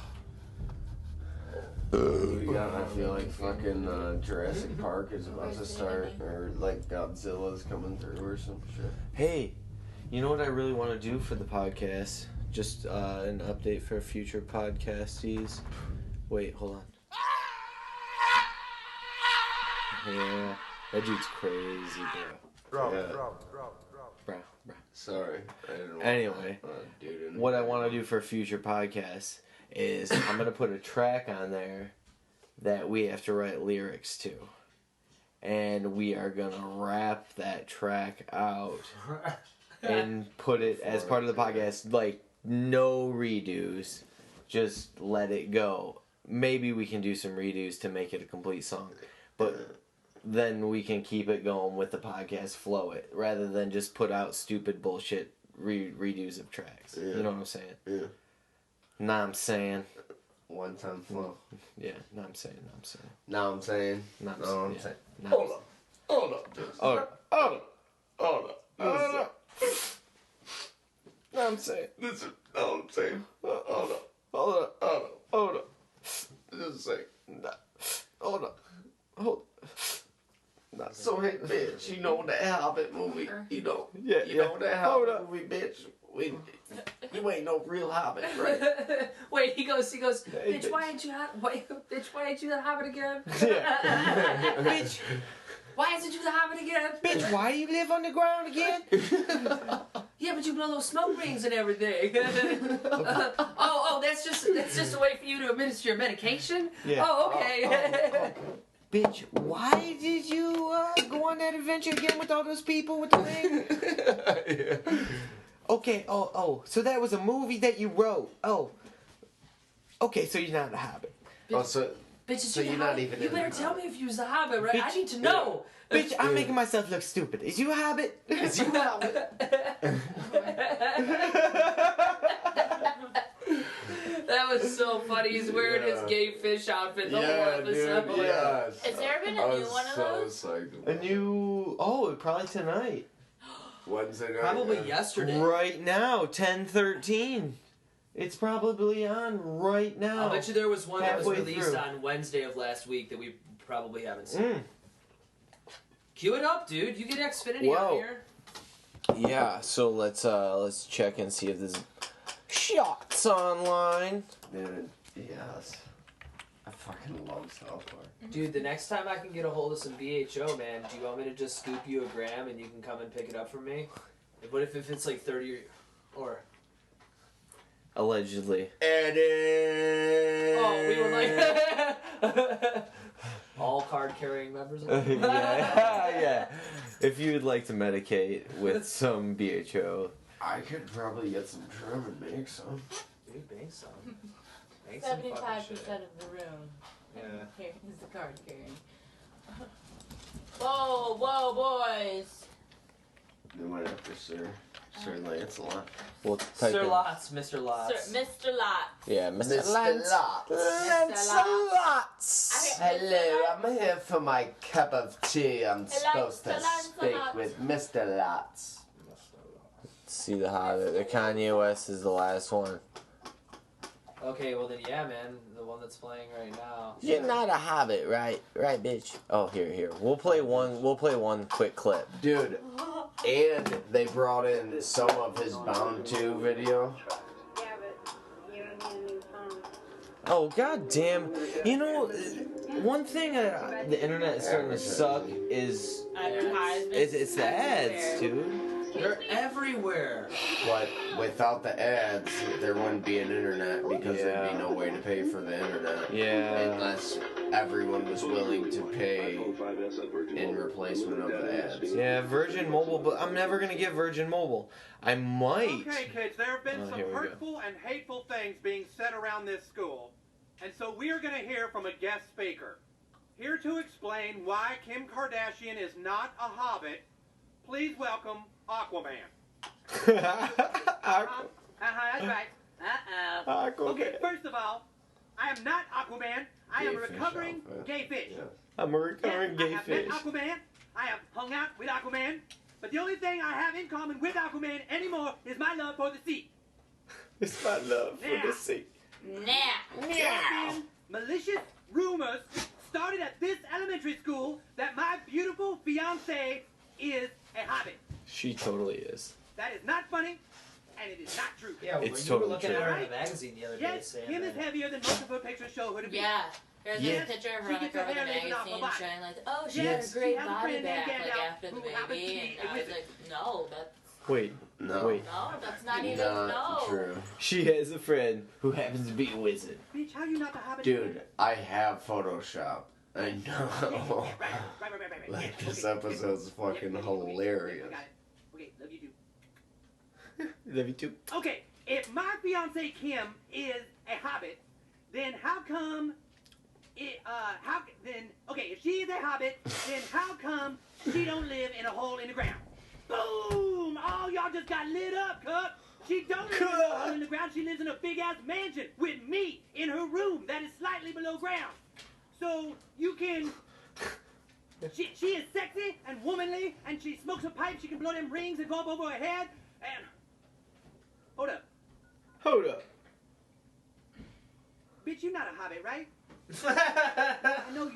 B: Yeah, I feel like fucking Jurassic Park is about to start, or like Godzilla's coming through or some shit.
A: Hey, you know what I really want to do for the podcast? Just an update for future podcasties. Wait, hold on. Yeah, that dude's crazy, bro. Bro.
B: Sorry, I didn't want
A: Anyway,
B: dude in
A: what I
B: there.
A: want to do for future podcasts is I'm going to put a track on there that we have to write lyrics to. And we are going to rap that track out and put it as part of the podcast. Like, no redos. Just let it go. Maybe we can do some redos to make it a complete song. But then we can keep it going with the podcast, flow it, rather than just put out stupid bullshit redos of tracks.
B: Yeah.
A: You know what I'm saying?
B: Yeah.
A: Nah, I'm saying.
B: One time flow.
A: Yeah, nah, I'm saying.
B: Now I'm saying.
A: Nah, I'm
B: No,
A: saying.
B: I'm
A: Yeah.
B: saying.
A: Nah,
B: Hold up. Hold up.
A: Hold up.
B: Hold up. Hold up.
A: Hold up. Nah, I'm saying.
B: Listen. No, I'm saying. Hold up.
A: Hold up.
B: Hold up.
A: Hold up.
B: Just say.
A: Nah. Hold up. Hold Nah.
B: So hey, bitch, you know that Hobbit movie? You know.
A: Yeah,
B: You
A: yeah.
B: know that
A: Hold
B: Hobbit
A: up.
B: movie, bitch? You ain't no real Hobbit, right?
H: Wait, he goes,
A: Hey,
H: bitch, why ain't you the Hobbit again?
A: Yeah.
H: Bitch, why isn't you the Hobbit again?
A: Bitch, why do you live underground again?
H: Yeah, but you blow those smoke rings and everything. That's just a way for you to administer your medication.
A: Yeah.
H: Oh, okay.
A: Bitch, why did you go on that adventure again with all those people with the ring? Okay, so that was a movie that you wrote. Oh. Okay, so you're not a Hobbit.
B: Oh, so
H: Bitch, is
B: So
H: you the
B: you're not
H: Hobbit?
B: even
H: You
B: in
H: better
B: the
H: tell me if you was the Hobbit, right? I
A: Bitch,
H: need to know.
A: Bitch, I'm making myself look stupid. Is you a Hobbit? Is you a Hobbit?
H: That was so funny. He's wearing his
B: Yeah.
H: gay fish outfit the whole
B: yeah,
H: episode.
B: dude, yes.
E: Has there been a
B: I
E: new
B: was
E: one of
B: so
E: those?
B: psyched.
A: A new... Oh, probably tonight.
B: Wednesday night.
H: Probably
B: yeah.
H: yesterday.
A: Right now, 10:13. It's probably on right now.
H: I'll bet you there was one that was
A: Halfway
H: released
A: through.
H: on Wednesday of last week that we probably haven't seen.
A: Mm.
H: Cue it up, dude. You get Xfinity
A: Whoa.
H: out here.
A: Yeah, so let's check and see if there's shots online.
B: Dude, yes. I fucking love South Park.
H: Dude, the next time I can get a hold of some BHO, man, do you want me to just scoop you a gram and you can come and pick it up from me? What if it's like 30 or...
A: Allegedly.
B: Eddie!
H: Oh, we were like... All card-carrying members?
A: Yeah. If you would like to medicate with some BHO.
B: I could probably get some trim and make some.
H: Dude, make some. Make some fucking
E: 75%
H: shit.
E: of the room.
H: Yeah.
E: Here is the card carrying. Whoa, boys!
B: They might have to Sir Lancelot.
A: We'll type
H: Sir
A: in-
H: Lots, Mr. Lots.
E: Sir, Mr. Lot.
A: Yeah, Mr.
B: Mr.
A: Lance.
B: Lots.
A: Lancelots.
B: Hello, I'm here for my cup of tea. I'm supposed to
E: Lancelot.
B: speak with Mr. Lots.
A: See the Hobbit. The Kanye West is the last one.
H: Okay, well then, yeah, man, the one that's playing right now.
A: You're not a Hobbit, right? Right, bitch. Oh, here. We'll play one quick clip.
B: Dude, and they brought in some of his Bound 2 video.
I: Yeah, but you don't need a new phone.
A: Oh, goddamn. You know, one thing the internet is starting to suck is
E: Advertisements.
A: it's the ads, dude.
H: They're everywhere.
B: But without the ads, there wouldn't be an internet because there'd be
A: Yeah.
B: no way to pay for the internet.
A: Yeah.
B: Unless everyone was willing to pay in replacement of the ads.
A: Yeah, Virgin Mobile, but I'm never gonna get Virgin Mobile. I might.
J: Okay, kids, there have been
A: Oh,
J: some
A: here we go.
J: hurtful and hateful things being said around this school, and so we are going to hear from a guest speaker. Here to explain why Kim Kardashian is not a hobbit, please welcome Aquaman.
A: Aqu-
J: That's right.
A: Aquaman.
J: Okay, first of all, I am not Aquaman. I am a
B: Gay fish
J: recovering
B: outfit.
J: gay fish.
B: Yeah.
A: I'm a recovering
J: Yes,
A: gay
J: I have
A: fish.
J: met Aquaman. I have hung out with Aquaman. But the only thing I have in common with Aquaman anymore is my love for the sea.
A: It's my love for
J: Yeah.
A: the sea.
G: Nah.
J: There have been malicious rumors started at this elementary school that my beautiful fiance is a hobbit.
A: She totally is.
J: That is not funny, and it is not true.
H: Yeah,
A: It's
H: you were
A: totally
H: looking
A: true.
H: at her in
J: Right?
H: the magazine the other day
J: Yes,
H: saying
J: Kim is
H: that.
J: heavier than most of her pictures show her to be.
G: Yeah. There's
J: Yes,
G: a picture of
J: she
G: her on the
J: gets her
G: cover of the
J: hair lifted off her
G: magazine
J: body.
G: showing like, oh, she
J: Yes,
G: has a
J: she
G: great
J: has a
G: body
J: friend named
G: back like
J: Gandalf
G: after the
J: who happens to
G: baby,
J: be
G: and
J: a
G: I was
J: wizard.
G: like, no, that's
A: Wait,
B: No.
A: wait.
G: no, that's not even
B: Not
G: no.
B: true.
A: She has a friend who happens to be a wizard.
J: Bitch, how you not the hobbit?
B: Dude, I have Photoshop. I know.
J: Right.
B: Like,
J: Yeah,
B: this
J: okay,
B: episode's fucking hilarious.
J: Got it. Okay, love you too.
A: Love you too.
J: Okay, if my fiance Kim is a hobbit, then how come if she is a hobbit, then how come she don't live in a hole in the ground? Boom! Oh, y'all just got lit up, Cup. She don't live in a hole in the ground. She lives in a big ass mansion with me in her room that is slightly below ground. So you can. She is sexy and womanly, and she smokes a pipe. She can blow them rings and go up over her head. And hold up,
A: Hold up.
J: bitch, you're not a hobbit, right? I know you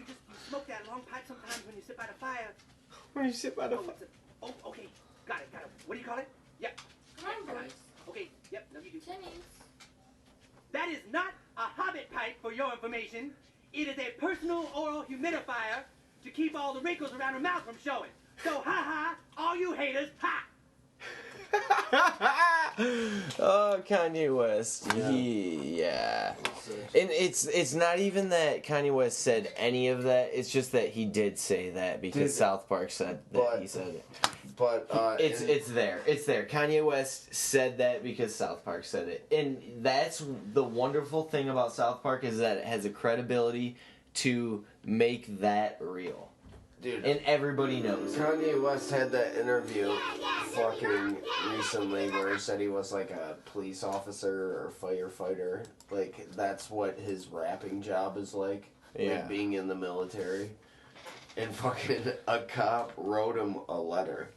J: smoke that long pipe sometimes when you sit by the fire.
A: When you sit by the fire.
J: Okay, got it. What do you call it? Yep.
G: Come on, boys.
J: Okay, yep. No, you do.
G: Timmy's.
J: That is not a hobbit pipe, for your information. It is a personal oral humidifier to keep all the wrinkles around her mouth from showing. So, ha, all you haters, ha!
A: Oh, Kanye West. Yeah. And it's not even that Kanye West said any of that. It's just that he did say that because
B: Dude,
A: South Park said that
B: but-
A: he said it.
B: But
A: It's there. It's there. Kanye West said that because South Park said it. And that's the wonderful thing about South Park is that it has a credibility to make that real.
B: dude,
A: And everybody knows.
B: Kanye West had that interview fucking recently where he said he was like a police officer or firefighter. Like, that's what his rapping job is like.
A: Yeah.
B: Like being in the military. And fucking a cop wrote him a letter.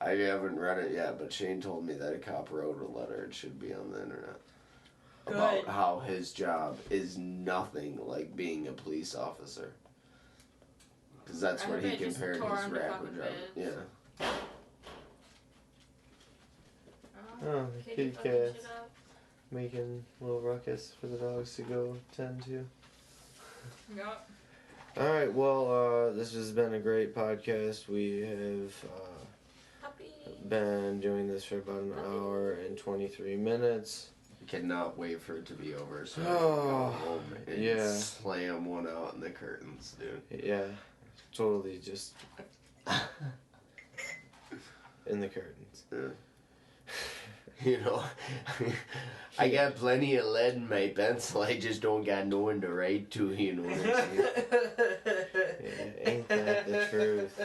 B: I haven't read it yet, but Shane told me that a cop wrote a letter. It should be on the internet.
G: Good.
B: About how his job is nothing like being a police officer. Because that's
G: I
B: what
G: hope
B: he
G: it just
B: compared
G: tore
B: his
G: him to
B: rapper
G: fucking
B: job.
G: bits.
B: Yeah.
A: Oh, the
G: Kitty
A: kitty
G: fucking
A: cats
G: shit up.
A: making little ruckus for the dogs to go tend to.
G: Yup.
A: Alright, well, this has been a great podcast. We have
G: Puppy.
A: been doing this for about an hour and 23 minutes.
B: I cannot wait for it to be over so I can
A: Oh,
B: go home and
A: yeah.
B: slam one out in the curtains, dude.
A: Yeah, totally just in the curtains.
B: Yeah. You know, I got plenty of lead in my pencil. I just don't got no one to write to, you know what I'm saying?
A: Yeah, ain't that the truth?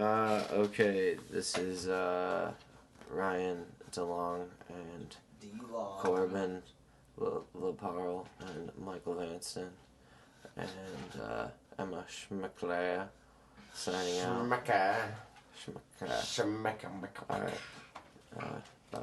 A: Okay, this is Ryan DeLong and
H: D-Law.
A: Corbin LeParle and Michael Vanston and Emma Schmeckler signing out.
B: Schmacka.
A: Schmeckler.
B: Schmacka.
A: Alright. Bye.